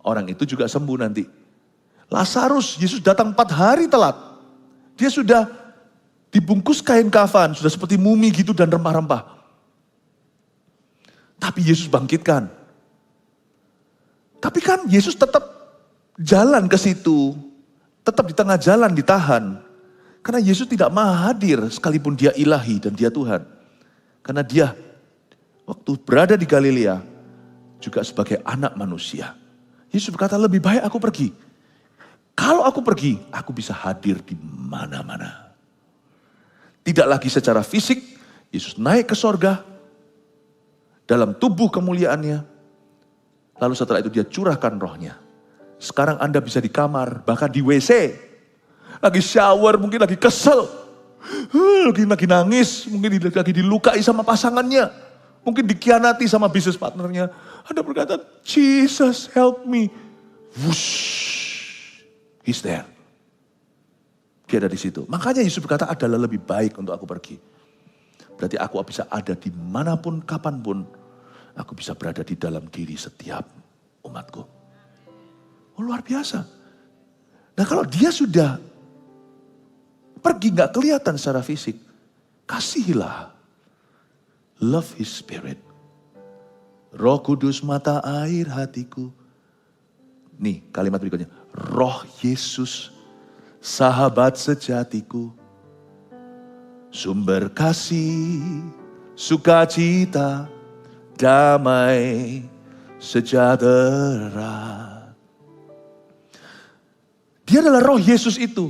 orang itu juga sembuh nanti. Lazarus, Yesus datang 4 hari telat. Dia sudah dibungkus kain kafan, sudah seperti mumi gitu dan rempah-rempah. Tapi Yesus bangkitkan. Tapi kan Yesus tetap jalan ke situ. Tetap di tengah jalan ditahan. Karena Yesus tidak maha hadir sekalipun dia ilahi dan dia Tuhan. Karena dia waktu berada di Galilea juga sebagai anak manusia. Yesus berkata lebih baik aku pergi. Kalau aku pergi, aku bisa hadir di mana-mana. Tidak lagi secara fisik, Yesus naik ke sorga. Dalam tubuh kemuliaannya. Lalu setelah itu dia curahkan rohnya. Sekarang Anda bisa di kamar, bahkan di WC. Lagi shower, mungkin lagi kesel. Lagi nangis, mungkin lagi dilukai sama pasangannya. Mungkin dikhianati sama bisnis partnernya. Anda berkata, Jesus help me. Wush. He's there. Dia ada di situ. Makanya Yesus berkata adalah lebih baik untuk aku pergi. Berarti aku bisa ada dimanapun, kapanpun. Aku bisa berada di dalam diri setiap umatku. Oh, luar biasa. Nah kalau dia sudah pergi gak kelihatan secara fisik. Kasihilah. Love his spirit. Roh Kudus mata air hatiku. Nih kalimat berikutnya. Roh Yesus, sahabat sejatiku, sumber kasih, sukacita, damai, sejahtera. Dia adalah roh Yesus itu.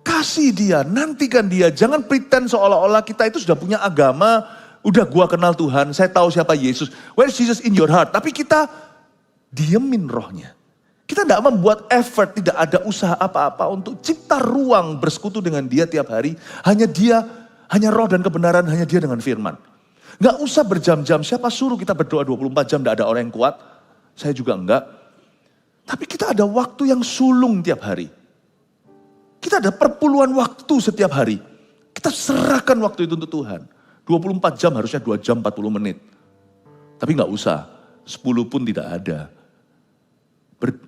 Kasih dia, nantikan dia. Jangan pretend seolah-olah kita itu sudah punya agama, udah gua kenal Tuhan, saya tahu siapa Yesus. Where is Jesus in your heart? Tapi kita diemin rohnya. Kita tidak membuat effort, tidak ada usaha apa-apa untuk cipta ruang bersekutu dengan dia tiap hari. Hanya dia, hanya roh dan kebenaran, hanya dia dengan firman. Gak usah berjam-jam, siapa suruh kita berdoa 24 jam, tidak ada orang yang kuat. Saya juga enggak. Tapi kita ada waktu yang sulung tiap hari. Kita ada perpuluhan waktu setiap hari. Kita serahkan waktu itu untuk Tuhan. 24 jam harusnya 2 jam 40 menit. Tapi gak usah, 10 pun tidak ada.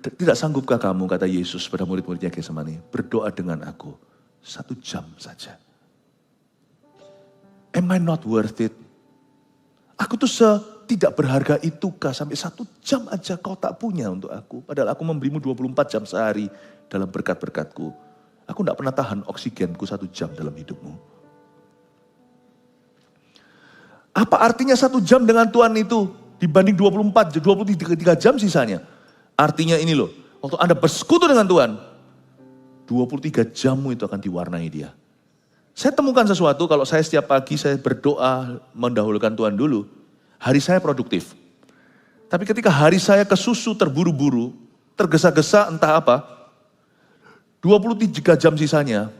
Tidak sanggupkah kamu, kata Yesus pada murid-muridnya Getsemani, berdoa dengan aku 1 jam saja. Am I not worth it? Aku tuh tidak berharga itukah sampai 1 jam aja kau tak punya untuk aku. Padahal aku memberimu 24 jam sehari dalam berkat-berkatku. Aku tidak pernah tahan oksigenku 1 jam dalam hidupmu. Apa artinya 1 jam dengan Tuhan itu dibanding 23 jam sisanya? Artinya ini loh, waktu Anda bersekutu dengan Tuhan, 23 jammu itu akan diwarnai dia. Saya temukan sesuatu kalau saya setiap pagi saya berdoa mendahulukan Tuhan dulu, hari saya produktif. Tapi ketika hari saya kesusu terburu-buru, tergesa-gesa entah apa, 23 jam sisanya,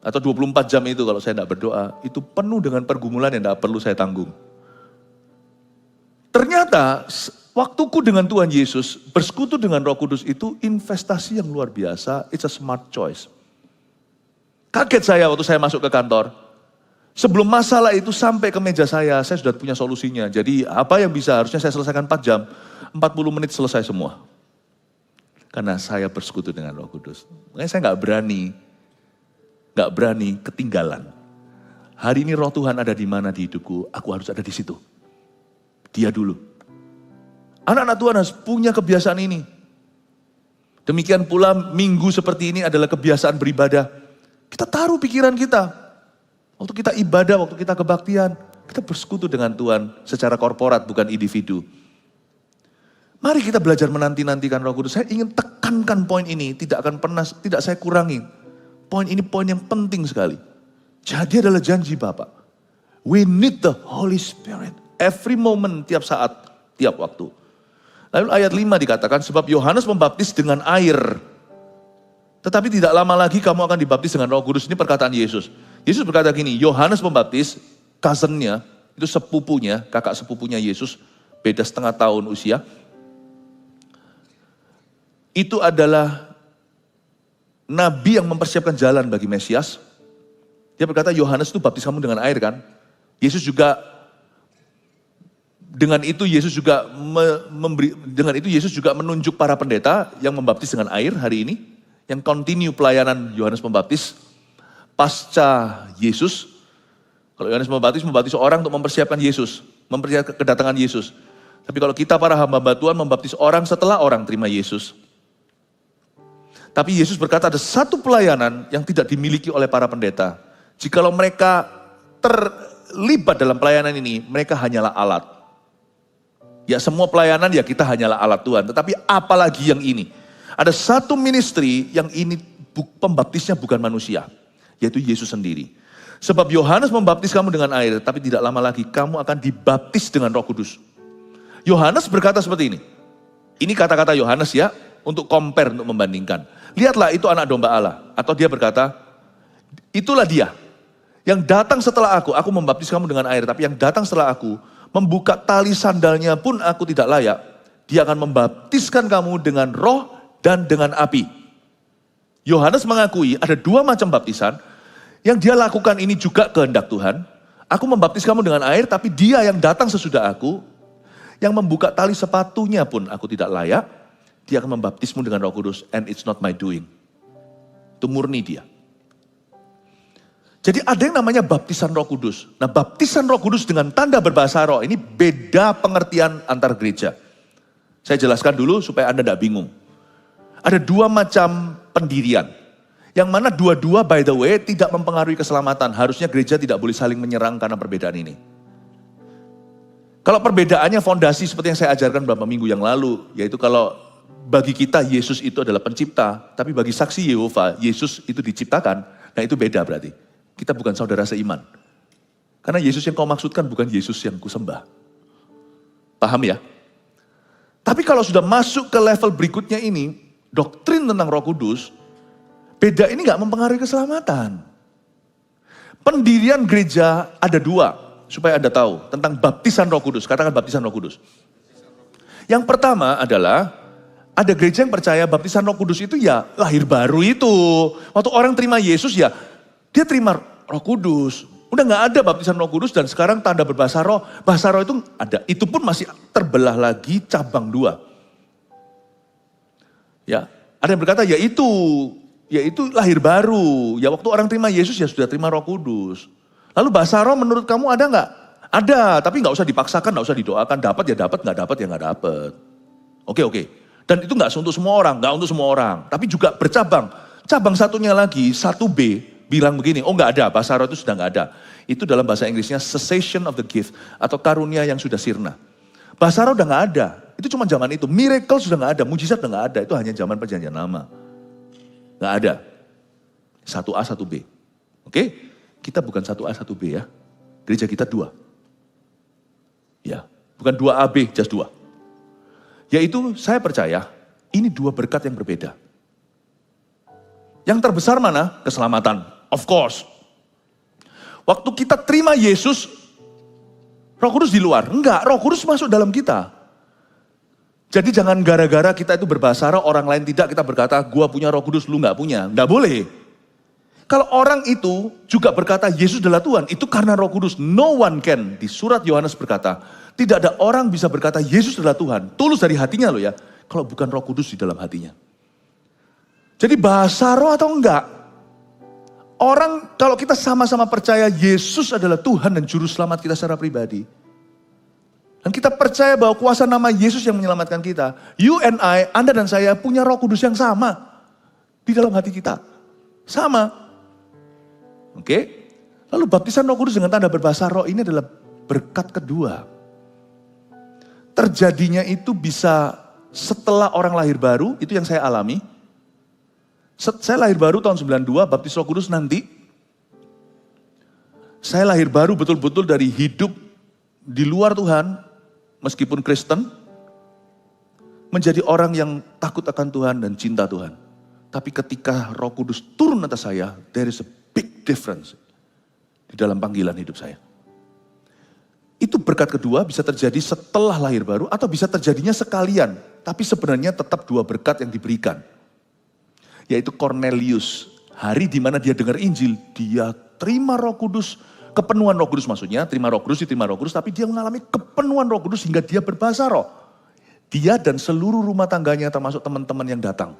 atau 24 jam itu kalau saya tidak berdoa, itu penuh dengan pergumulan yang tidak perlu saya tanggung. Ternyata waktuku dengan Tuhan Yesus, bersekutu dengan Roh Kudus itu investasi yang luar biasa, it's a smart choice. Kaget saya waktu saya masuk ke kantor. Sebelum masalah itu sampai ke meja saya sudah punya solusinya. Jadi apa yang bisa harusnya saya selesaikan 4 jam, 40 menit selesai semua. Karena saya bersekutu dengan Roh Kudus. Makanya saya nggak berani ketinggalan. Hari ini Roh Tuhan ada di mana di hidupku, aku harus ada di situ. Dia dulu. Anak-anak Tuhan harus punya kebiasaan ini. Demikian pula minggu seperti ini adalah kebiasaan beribadah. Kita taruh pikiran kita. Waktu kita ibadah, waktu kita kebaktian, kita bersekutu dengan Tuhan secara korporat, bukan individu. Mari kita belajar menanti-nantikan Roh Kudus. Saya ingin tekankan poin ini, tidak saya kurangi. Poin ini poin yang penting sekali. Jadi adalah janji Bapa. We need the Holy Spirit. Every moment, tiap saat, tiap waktu. Lalu ayat 5 dikatakan, sebab Yohanes membaptis dengan air. Tetapi tidak lama lagi kamu akan dibaptis dengan Roh Kudus. Ini perkataan Yesus. Yesus berkata gini, Yohanes membaptis, cousin-nya, itu sepupunya, kakak sepupunya Yesus, beda setengah tahun usia. Itu adalah nabi yang mempersiapkan jalan bagi Mesias. Dia berkata, Yohanes itu baptis kamu dengan air kan? Yesus juga, dengan itu Yesus juga menunjuk para pendeta yang membaptis dengan air hari ini. Yang continue pelayanan Yohanes Pembaptis pasca Yesus. Kalau Yohanes membaptis orang untuk mempersiapkan Yesus, mempersiapkan kedatangan Yesus. Tapi kalau kita para hamba Tuhan membaptis orang setelah orang terima Yesus. Tapi Yesus berkata ada satu pelayanan yang tidak dimiliki oleh para pendeta. Jikalau mereka terlibat dalam pelayanan ini, mereka hanyalah alat. Ya semua pelayanan ya kita hanyalah alat Tuhan. Tetapi apalagi yang ini. Ada satu ministry yang ini pembaptisnya bukan manusia, yaitu Yesus sendiri. Sebab Yohanes membaptis kamu dengan air, tapi tidak lama lagi kamu akan dibaptis dengan Roh Kudus. Yohanes berkata seperti ini. Ini kata-kata Yohanes ya, untuk compare, untuk membandingkan. Lihatlah itu anak domba Allah. Atau dia berkata, itulah dia yang datang setelah aku membaptis kamu dengan air, tapi yang datang setelah aku, membuka tali sandalnya pun aku tidak layak. Dia akan membaptiskan kamu dengan roh dan dengan api. Yohanes mengakui ada 2 macam baptisan, yang dia lakukan ini juga kehendak Tuhan. Aku membaptis kamu dengan air, tapi dia yang datang sesudah aku, yang membuka tali sepatunya pun aku tidak layak, dia akan membaptismu dengan Roh Kudus, and it's not my doing. Itu murni dia. Jadi ada yang namanya baptisan Roh Kudus. Nah baptisan Roh Kudus dengan tanda berbahasa roh, ini beda pengertian antar gereja. Saya jelaskan dulu supaya Anda tidak bingung. Ada 2 macam pendirian. Yang mana dua-dua by the way tidak mempengaruhi keselamatan. Harusnya gereja tidak boleh saling menyerang karena perbedaan ini. Kalau perbedaannya fondasi seperti yang saya ajarkan beberapa minggu yang lalu. Yaitu kalau bagi kita Yesus itu adalah pencipta. Tapi bagi saksi Yehova Yesus itu diciptakan. Nah itu beda berarti. Kita bukan saudara seiman. Karena Yesus yang kau maksudkan bukan Yesus yang kusembah. Paham ya? Tapi kalau sudah masuk ke level berikutnya ini. Doktrin tentang Roh Kudus, beda ini gak mempengaruhi keselamatan. Pendirian gereja ada 2, supaya Anda tahu, tentang baptisan Roh Kudus. Katakan baptisan Roh Kudus. Yang pertama adalah, ada gereja yang percaya baptisan Roh Kudus itu ya lahir baru itu. Waktu orang terima Yesus ya, dia terima Roh Kudus. Udah gak ada baptisan Roh Kudus dan sekarang tanda berbahasa roh. Bahasa roh itu ada, itu pun masih terbelah lagi cabang 2. Ya, ada yang berkata ya itu lahir baru. Ya waktu orang terima Yesus ya sudah terima Roh Kudus. Lalu bahasa roh menurut kamu ada nggak? Ada, tapi nggak usah dipaksakan, nggak usah didoakan. Dapat ya dapat, nggak dapat ya nggak dapat. Oke. Dan itu nggak untuk semua orang, nggak untuk semua orang. Tapi juga bercabang. Cabang satunya lagi, 1B, bilang begini, oh enggak ada, bahasa roh itu sudah enggak ada. Itu dalam bahasa Inggrisnya cessation of the gift, atau karunia yang sudah sirna. Bahasa roh udah enggak ada, itu cuma zaman itu. Miracle sudah enggak ada, mujizat udah enggak ada, itu hanya zaman perjanjian lama. Enggak ada. 1A, 1B. Oke? Kita bukan 1A, 1B ya. Gereja kita 2. Ya, bukan 2AB, just 2. Yaitu saya percaya, ini 2 berkat yang berbeda. Yang terbesar mana? Keselamatan. Of course. Waktu kita terima Yesus, Roh Kudus di luar. Enggak, Roh Kudus masuk dalam kita. Jadi jangan gara-gara kita itu berbahasa roh, orang lain tidak, kita berkata, gua punya Roh Kudus, lu enggak punya. Enggak boleh. Kalau orang itu juga berkata, Yesus adalah Tuhan, itu karena Roh Kudus. No one can. Di surat Yohanes berkata, tidak ada orang bisa berkata, Yesus adalah Tuhan. Tulus dari hatinya loh ya. Kalau bukan Roh Kudus di dalam hatinya. Jadi bahasa roh atau enggak? Orang kalau kita sama-sama percaya Yesus adalah Tuhan dan Juru Selamat kita secara pribadi. Dan kita percaya bahwa kuasa nama Yesus yang menyelamatkan kita. You and I, Anda dan saya punya Roh Kudus yang sama. Di dalam hati kita. Sama. Oke? Lalu baptisan Roh Kudus dengan tanda berbahasa roh ini adalah berkat kedua. Terjadinya itu bisa setelah orang lahir baru, itu yang saya alami. Saya lahir baru tahun 92, baptis Roh Kudus nanti. Saya lahir baru betul-betul dari hidup di luar Tuhan, meskipun Kristen, menjadi orang yang takut akan Tuhan dan cinta Tuhan. Tapi ketika Roh Kudus turun atas saya, there is a big difference di dalam panggilan hidup saya. Itu berkat kedua bisa terjadi setelah lahir baru atau bisa terjadinya sekalian. Tapi sebenarnya tetap 2 berkat yang diberikan. Yaitu Cornelius, hari di mana dia dengar Injil, dia terima Roh Kudus, kepenuhan Roh Kudus maksudnya, terima Roh Kudus, tapi dia mengalami kepenuhan Roh Kudus hingga dia berbahasa roh. Dia dan seluruh rumah tangganya termasuk teman-teman yang datang.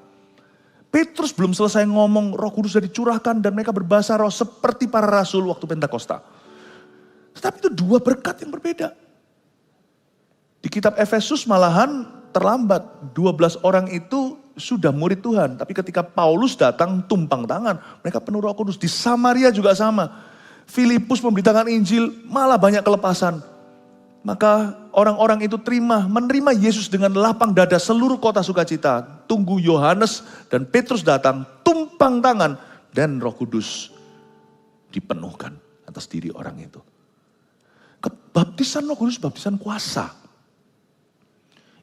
Petrus belum selesai ngomong, Roh Kudus sudah dicurahkan dan mereka berbahasa roh seperti para rasul waktu Pentakosta. Tetapi itu 2 berkat yang berbeda. Di kitab Efesus malahan terlambat, 12 orang itu sudah murid Tuhan. Tapi ketika Paulus datang tumpang tangan, mereka penuh Roh Kudus. Di Samaria juga sama. Filipus memberitakan Injil, malah banyak kelepasan. Maka orang-orang itu menerima Yesus dengan lapang dada seluruh kota sukacita. Tunggu Yohanes dan Petrus datang, tumpang tangan. Dan Roh Kudus dipenuhkan atas diri orang itu. Baptisan Roh Kudus, baptisan kuasa.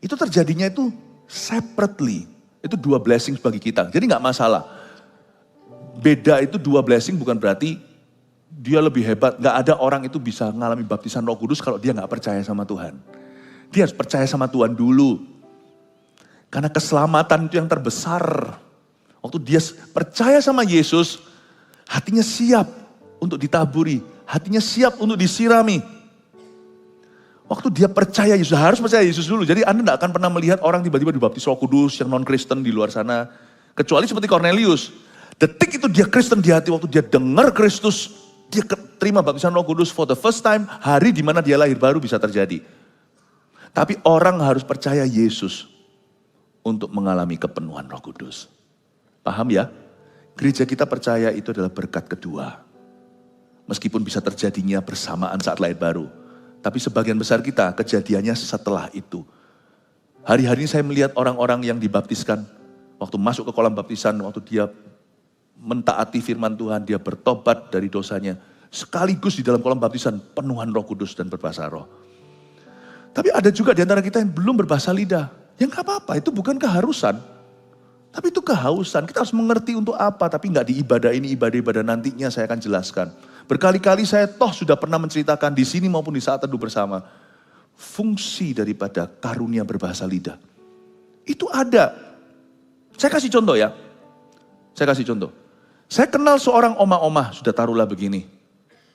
Itu terjadinya itu separately. Itu 2 blessings bagi kita. Jadi gak masalah. Beda itu 2 blessing bukan berarti dia lebih hebat. Gak ada orang itu bisa mengalami baptisan Roh Kudus kalau dia gak percaya sama Tuhan. Dia harus percaya sama Tuhan dulu. Karena keselamatan itu yang terbesar. Waktu dia percaya sama Yesus, hatinya siap untuk ditaburi. Hatinya siap untuk disirami. Waktu dia percaya Yesus, harus percaya Yesus dulu. Jadi Anda tidak akan pernah melihat orang tiba-tiba dibaptis Roh Kudus yang non-Kristen di luar sana. Kecuali seperti Cornelius. Detik itu dia Kristen di hati, waktu dia dengar Kristus, dia terima baptisan Roh Kudus for the first time, hari di mana dia lahir baru bisa terjadi. Tapi orang harus percaya Yesus untuk mengalami kepenuhan Roh Kudus. Paham ya? Gereja kita percaya itu adalah berkat kedua. Meskipun bisa terjadinya bersamaan saat lahir baru. Tapi sebagian besar kita kejadiannya setelah itu. Hari-hari ini saya melihat orang-orang yang dibaptiskan. Waktu masuk ke kolam baptisan, waktu dia mentaati firman Tuhan, dia bertobat dari dosanya. Sekaligus di dalam kolam baptisan, penuhan Roh Kudus dan berbahasa roh. Tapi ada juga di antara kita yang belum berbahasa lidah. Ya gak apa-apa, itu bukan keharusan. Tapi itu kehausan, kita harus mengerti untuk apa. Tapi gak di ibadah ini, ibadah-ibadah nantinya saya akan jelaskan. Berkali-kali saya sudah pernah menceritakan di sini maupun di saat teduh bersama. Fungsi daripada karunia berbahasa lidah. Itu ada. Saya kasih contoh ya. Saya kenal seorang omah-omah, sudah taruhlah begini.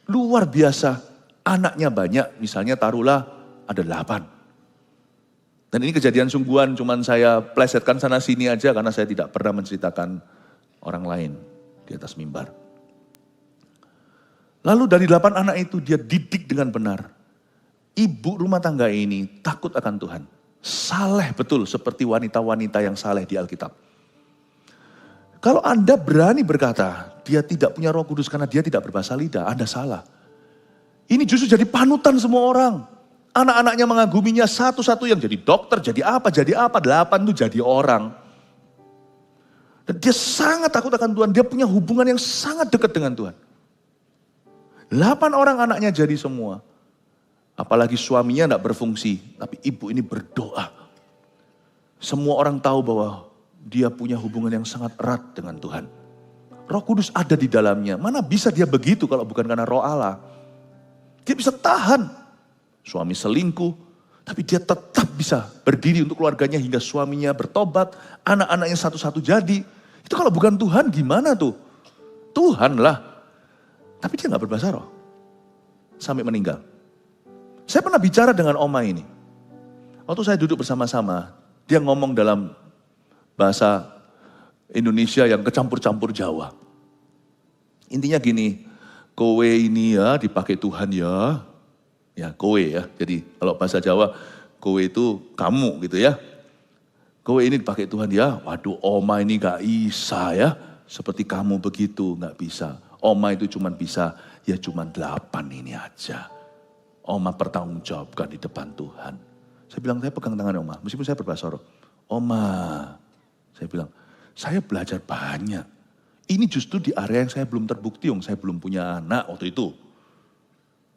Luar biasa, anaknya banyak, misalnya taruhlah ada 8. Dan ini kejadian sungguhan, cuman saya plesetkan sana sini aja karena saya tidak pernah menceritakan orang lain di atas mimbar. Lalu dari 8 anak itu dia didik dengan benar. Ibu rumah tangga ini takut akan Tuhan. Saleh betul seperti wanita-wanita yang saleh di Alkitab. Kalau Anda berani berkata, dia tidak punya Roh Kudus karena dia tidak berbahasa lidah, Anda salah. Ini justru jadi panutan semua orang. Anak-anaknya mengaguminya, satu-satu yang jadi dokter, jadi apa, 8 itu jadi orang. Dan dia sangat takut akan Tuhan, dia punya hubungan yang sangat dekat dengan Tuhan. 8 orang anaknya jadi semua. Apalagi suaminya tidak berfungsi, tapi ibu ini berdoa. Semua orang tahu bahwa dia punya hubungan yang sangat erat dengan Tuhan. Roh Kudus ada di dalamnya. Mana bisa dia begitu kalau bukan karena Roh Allah. Dia bisa tahan. Suami selingkuh, tapi dia tetap bisa berdiri untuk keluarganya hingga suaminya bertobat. Anak-anaknya satu-satu jadi. Itu kalau bukan Tuhan gimana tuh? Tuhan lah. Tapi dia gak berbahasa roh. Sampai meninggal. Saya pernah bicara dengan Oma ini. Waktu saya duduk bersama-sama, dia ngomong dalam bahasa Indonesia yang kecampur-campur Jawa. Intinya gini, kowe ini ya dipakai Tuhan ya. Ya kowe ya, jadi kalau bahasa Jawa, kowe itu kamu gitu ya. Kowe ini dipakai Tuhan ya, waduh Oma ini gak bisa ya. Seperti kamu begitu, gak bisa. Oma itu cuma bisa, ya cuma 8 ini aja. Oma pertanggungjawabkan di depan Tuhan. Saya bilang, saya pegang tangan Oma, meskipun saya berbahasa roh. Oma, saya bilang, saya belajar banyak. Ini justru di area yang saya belum terbukti, saya belum punya anak waktu itu.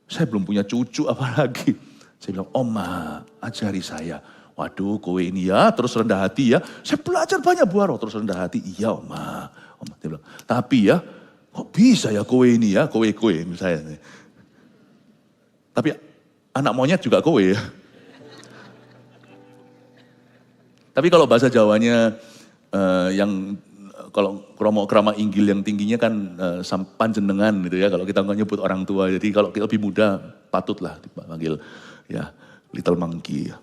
Saya belum punya cucu apalagi. Saya bilang, Oma, ajari saya. Waduh, kowe ini ya, terus rendah hati ya. Saya belajar banyak buah roh, terus rendah hati. Iya, Oma. Oma dia bilang, tapi ya, kok bisa ya kowe ini ya, kowe misalnya. Tapi anak monyet juga kowe ya. Tapi kalau bahasa Jawanya yang kalau krama inggil yang tingginya kan panjenengan gitu ya, kalau kita nggak nyebut orang tua. Jadi kalau kita lebih muda patutlah dipanggil ya little monkey.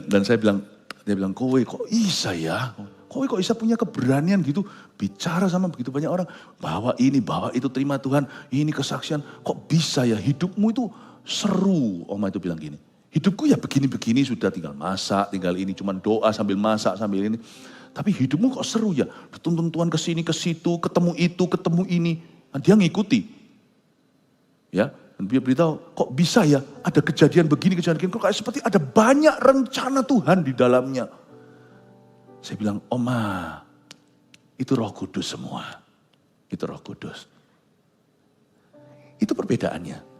Dan saya bilang, dia bilang, kowe kok bisa ya? Kowe kok bisa punya keberanian gitu bicara sama begitu banyak orang, bawa ini, bawa itu, terima Tuhan, ini kesaksian, kok bisa ya? Hidupmu itu seru. Oma itu bilang gini, hidupku ya begini-begini sudah, tinggal masak, tinggal ini, cuman doa sambil masak, sambil ini. Tapi hidupmu kok seru ya, dituntun Tuhan ke sini, ke situ, ketemu itu, ketemu ini. Nah, dia ngikuti. Ya, dan dia beritahu, kok bisa ya ada kejadian begini, kok kayak seperti ada banyak rencana Tuhan di dalamnya. Saya bilang, Oma, itu Roh Kudus semua. Itu Roh Kudus. Itu perbedaannya.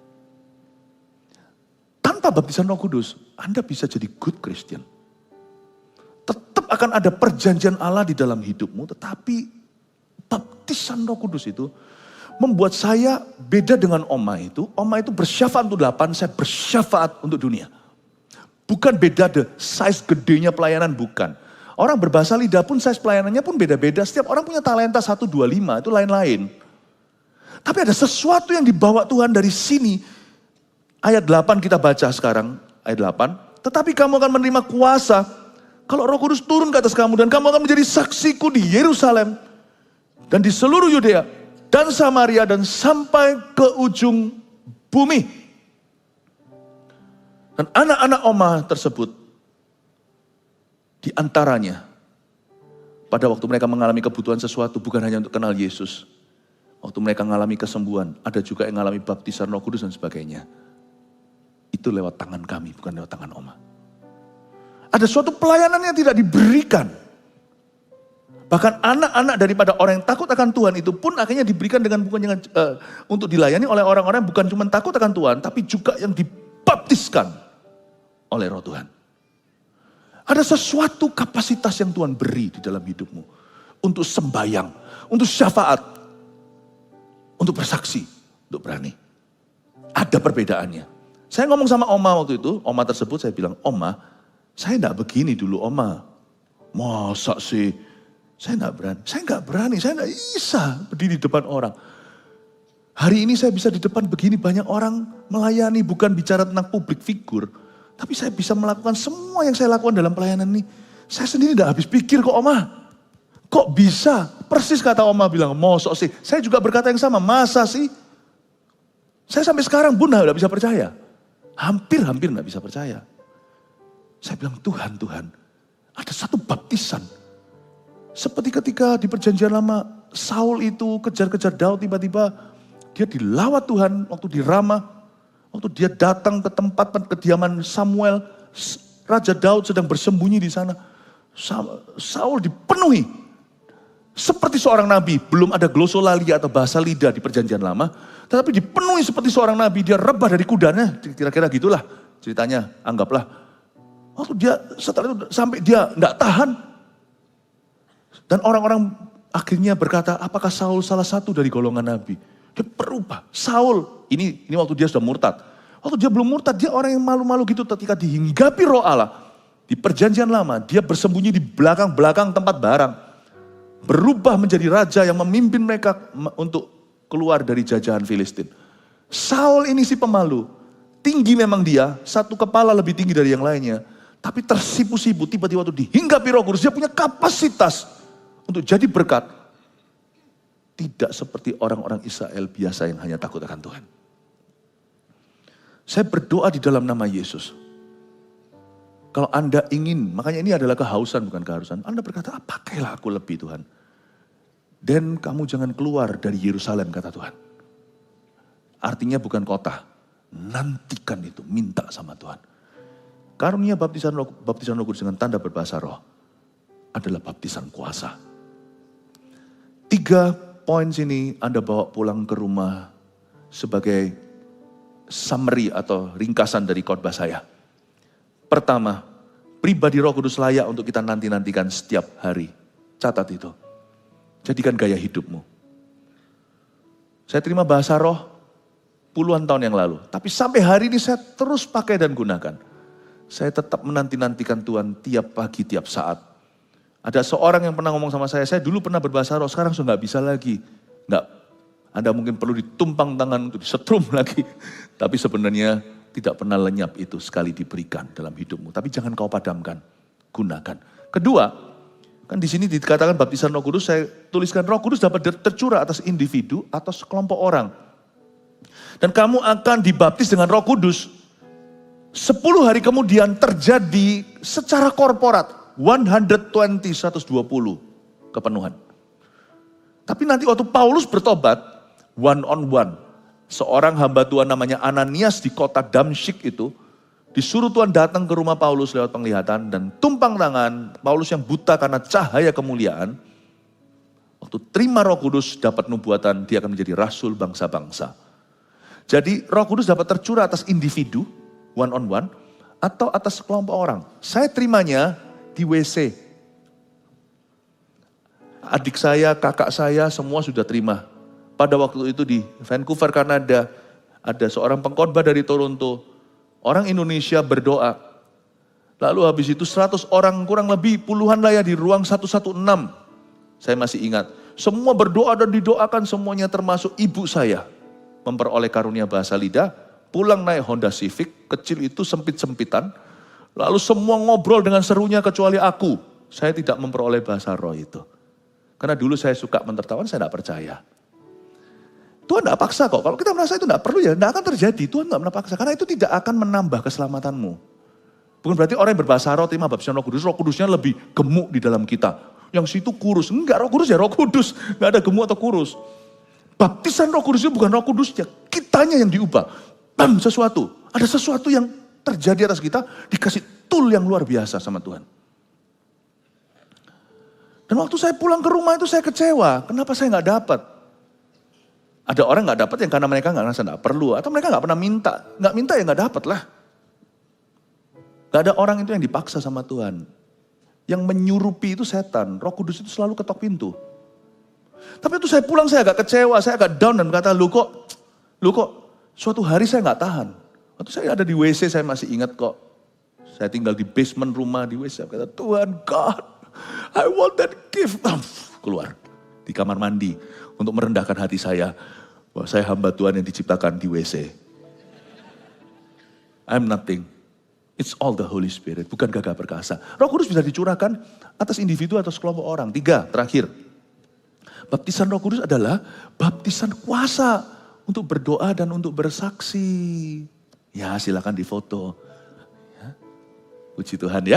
Tanpa baptisan Roh Kudus, Anda bisa jadi good Christian. Tetap akan ada perjanjian Allah di dalam hidupmu, tetapi baptisan Roh Kudus itu membuat saya beda dengan Oma itu. Oma itu bersyafaat untuk 8, saya bersyafaat untuk dunia. Bukan beda the size gedenya pelayanan, bukan. Orang berbahasa lidah pun size pelayanannya pun beda-beda. Setiap orang punya talenta 1, 2, 5, itu lain-lain. Tapi ada sesuatu yang dibawa Tuhan dari sini. Ayat 8 kita baca sekarang, ayat 8. Tetapi kamu akan menerima kuasa kalau Roh Kudus turun ke atas kamu, dan kamu akan menjadi saksiku di Yerusalem dan di seluruh Yudea dan Samaria dan sampai ke ujung bumi. Dan anak-anak Oma tersebut, di antaranya, pada waktu mereka mengalami kebutuhan sesuatu, bukan hanya untuk kenal Yesus. Waktu mereka mengalami kesembuhan, ada juga yang mengalami baptisan Roh Kudus dan sebagainya. Itu lewat tangan kami, bukan lewat tangan Oma. Ada suatu pelayanan yang tidak diberikan. Bahkan anak-anak daripada orang yang takut akan Tuhan itu pun akhirnya diberikan untuk dilayani oleh orang-orang yang bukan cuma takut akan Tuhan, tapi juga yang dibaptiskan oleh Roh Tuhan. Ada sesuatu kapasitas yang Tuhan beri di dalam hidupmu. Untuk sembahyang, untuk syafaat, untuk bersaksi, untuk berani. Ada perbedaannya. Saya ngomong sama Oma waktu itu, Oma tersebut saya bilang, Oma, saya enggak begini dulu Oma. Masa sih? Saya enggak berani, saya enggak bisa berdiri di depan orang. Hari ini saya bisa di depan begini banyak orang melayani, bukan bicara tentang public figure. Tapi saya bisa melakukan semua yang saya lakukan dalam pelayanan ini. Saya sendiri tidak habis pikir kok Oma. Kok bisa? Persis kata Oma bilang, mosok sih. Saya juga berkata yang sama, masa sih? Saya sampai sekarang pun tidak bisa percaya. Hampir tidak bisa percaya. Saya bilang, Tuhan, Ada satu baptisan. Seperti ketika di perjanjian lama, Saul itu kejar-kejar Daud, tiba-tiba dia dilawat Tuhan waktu di Rama. Waktu dia datang ke tempat kediaman Samuel, Raja Daud sedang bersembunyi di sana. Saul dipenuhi seperti seorang nabi. Belum ada glosolalia atau bahasa lidah di perjanjian lama. Tetapi dipenuhi seperti seorang nabi. Dia rebah dari kudanya. Kira-kira gitulah ceritanya. Anggaplah. Waktu dia setelah itu sampai dia enggak tahan. Dan orang-orang akhirnya berkata, apakah Saul salah satu dari golongan nabi? Dia berubah. Saul, ini waktu dia sudah murtad. Waktu dia belum murtad, dia orang yang malu-malu gitu ketika dihinggapi roh Allah. Di perjanjian lama, dia bersembunyi di belakang-belakang tempat barang. Berubah menjadi raja yang memimpin mereka untuk keluar dari jajahan Filistin. Saul ini si pemalu. Tinggi memang dia, satu kepala lebih tinggi dari yang lainnya. Tapi tersipu-sipu, tiba-tiba waktu dihinggapi Roh Kudus, dia punya kapasitas untuk jadi berkat. Tidak seperti orang-orang Israel biasa yang hanya takut akan Tuhan. Saya berdoa di dalam nama Yesus. Kalau Anda ingin, makanya ini adalah kehausan bukan keharusan. Anda berkata, pakailah aku lebih Tuhan. Dan kamu jangan keluar dari Yerusalem, kata Tuhan. Artinya bukan kota. Nantikan itu, minta sama Tuhan. Karunia baptisan Roh Kudus dengan tanda berbahasa roh adalah baptisan kuasa. 3 poin sini Anda bawa pulang ke rumah sebagai summary atau ringkasan dari khotbah saya. Pertama, pribadi Roh Kudus layak untuk kita nanti-nantikan setiap hari. Catat itu. Jadikan gaya hidupmu. Saya terima bahasa roh puluhan tahun yang lalu. Tapi sampai hari ini saya terus pakai dan gunakan. Saya tetap menanti-nantikan Tuhan tiap pagi, tiap saat. Ada seorang yang pernah ngomong sama saya dulu pernah berbahasa roh, sekarang sudah gak bisa lagi. Enggak, Anda mungkin perlu ditumpang tangan untuk disetrum lagi. Tapi sebenarnya tidak pernah lenyap itu sekali diberikan dalam hidupmu. Tapi jangan kau padamkan, gunakan. Kedua, kan di sini dikatakan baptisan Roh Kudus, saya tuliskan Roh Kudus dapat tercurah atas individu atau sekelompok orang. Dan kamu akan dibaptis dengan Roh Kudus. 10 hari kemudian terjadi secara korporat 120 kepenuhan. Tapi nanti waktu Paulus bertobat one on one, seorang hamba Tuhan namanya Ananias di kota Damsyik itu disuruh Tuhan datang ke rumah Paulus lewat penglihatan dan tumpang tangan. Paulus yang buta karena cahaya kemuliaan, waktu terima Roh Kudus dapat nubuatan, dia akan menjadi rasul bangsa-bangsa. Jadi Roh Kudus dapat tercurah atas individu one on one atau atas kelompok orang. Saya terimanya di WC. Adik saya, kakak saya semua sudah terima. Pada waktu itu di Vancouver, Kanada, ada seorang pengkhotbah dari Toronto. Orang Indonesia berdoa. Lalu habis itu 100 orang kurang lebih puluhan lah ya di ruang 116. Saya masih ingat. Semua berdoa dan didoakan semuanya termasuk ibu saya. Memperoleh karunia bahasa lidah. Pulang naik Honda Civic, kecil itu sempit-sempitan. Lalu semua ngobrol dengan serunya kecuali aku. Saya tidak memperoleh bahasa roh itu. Karena dulu saya suka mentertawakan, saya tidak percaya. Tuhan tidak paksa kok. Kalau kita merasa itu tidak perlu ya, tidak akan terjadi. Tuhan tidak pernah paksa. Karena itu tidak akan menambah keselamatanmu. Bukan berarti orang yang berbahasa roh, terima baptisan Roh Kudusnya lebih gemuk di dalam kita. Yang situ kurus. Enggak, Roh Kudus ya Roh Kudus. Enggak ada gemuk atau kurus. Baptisan Roh Kudus itu bukan Roh Kudusnya. Kitanya yang diubah. Bam, sesuatu. Ada sesuatu yang terjadi atas kita, dikasih tool yang luar biasa sama Tuhan. Dan waktu saya pulang ke rumah itu saya kecewa. Kenapa saya nggak dapat? Ada orang nggak dapat yang karena mereka nggak ngerasa nggak perlu. Atau mereka nggak pernah minta. Nggak minta ya nggak dapat lah. Nggak ada orang itu yang dipaksa sama Tuhan. Yang menyurupi itu setan. Roh Kudus itu selalu ketok pintu. Tapi itu saya pulang saya agak kecewa. Saya agak down dan berkata, lu kok suatu hari saya nggak tahan. Waktu saya ada di WC saya masih ingat kok. Saya tinggal di basement rumah di WC. Saya kata, Tuhan God, I want that gift. Keluar di kamar mandi untuk merendahkan hati saya. Bahwa saya hamba Tuhan yang diciptakan di WC. I'm nothing. It's all the Holy Spirit. Bukan gagah perkasa. Roh Kudus bisa dicurahkan atas individu atau sekelompok orang. 3, terakhir. Baptisan Roh Kudus adalah baptisan kuasa untuk berdoa dan untuk bersaksi. Ya silakan difoto. Ya. Puji Tuhan ya.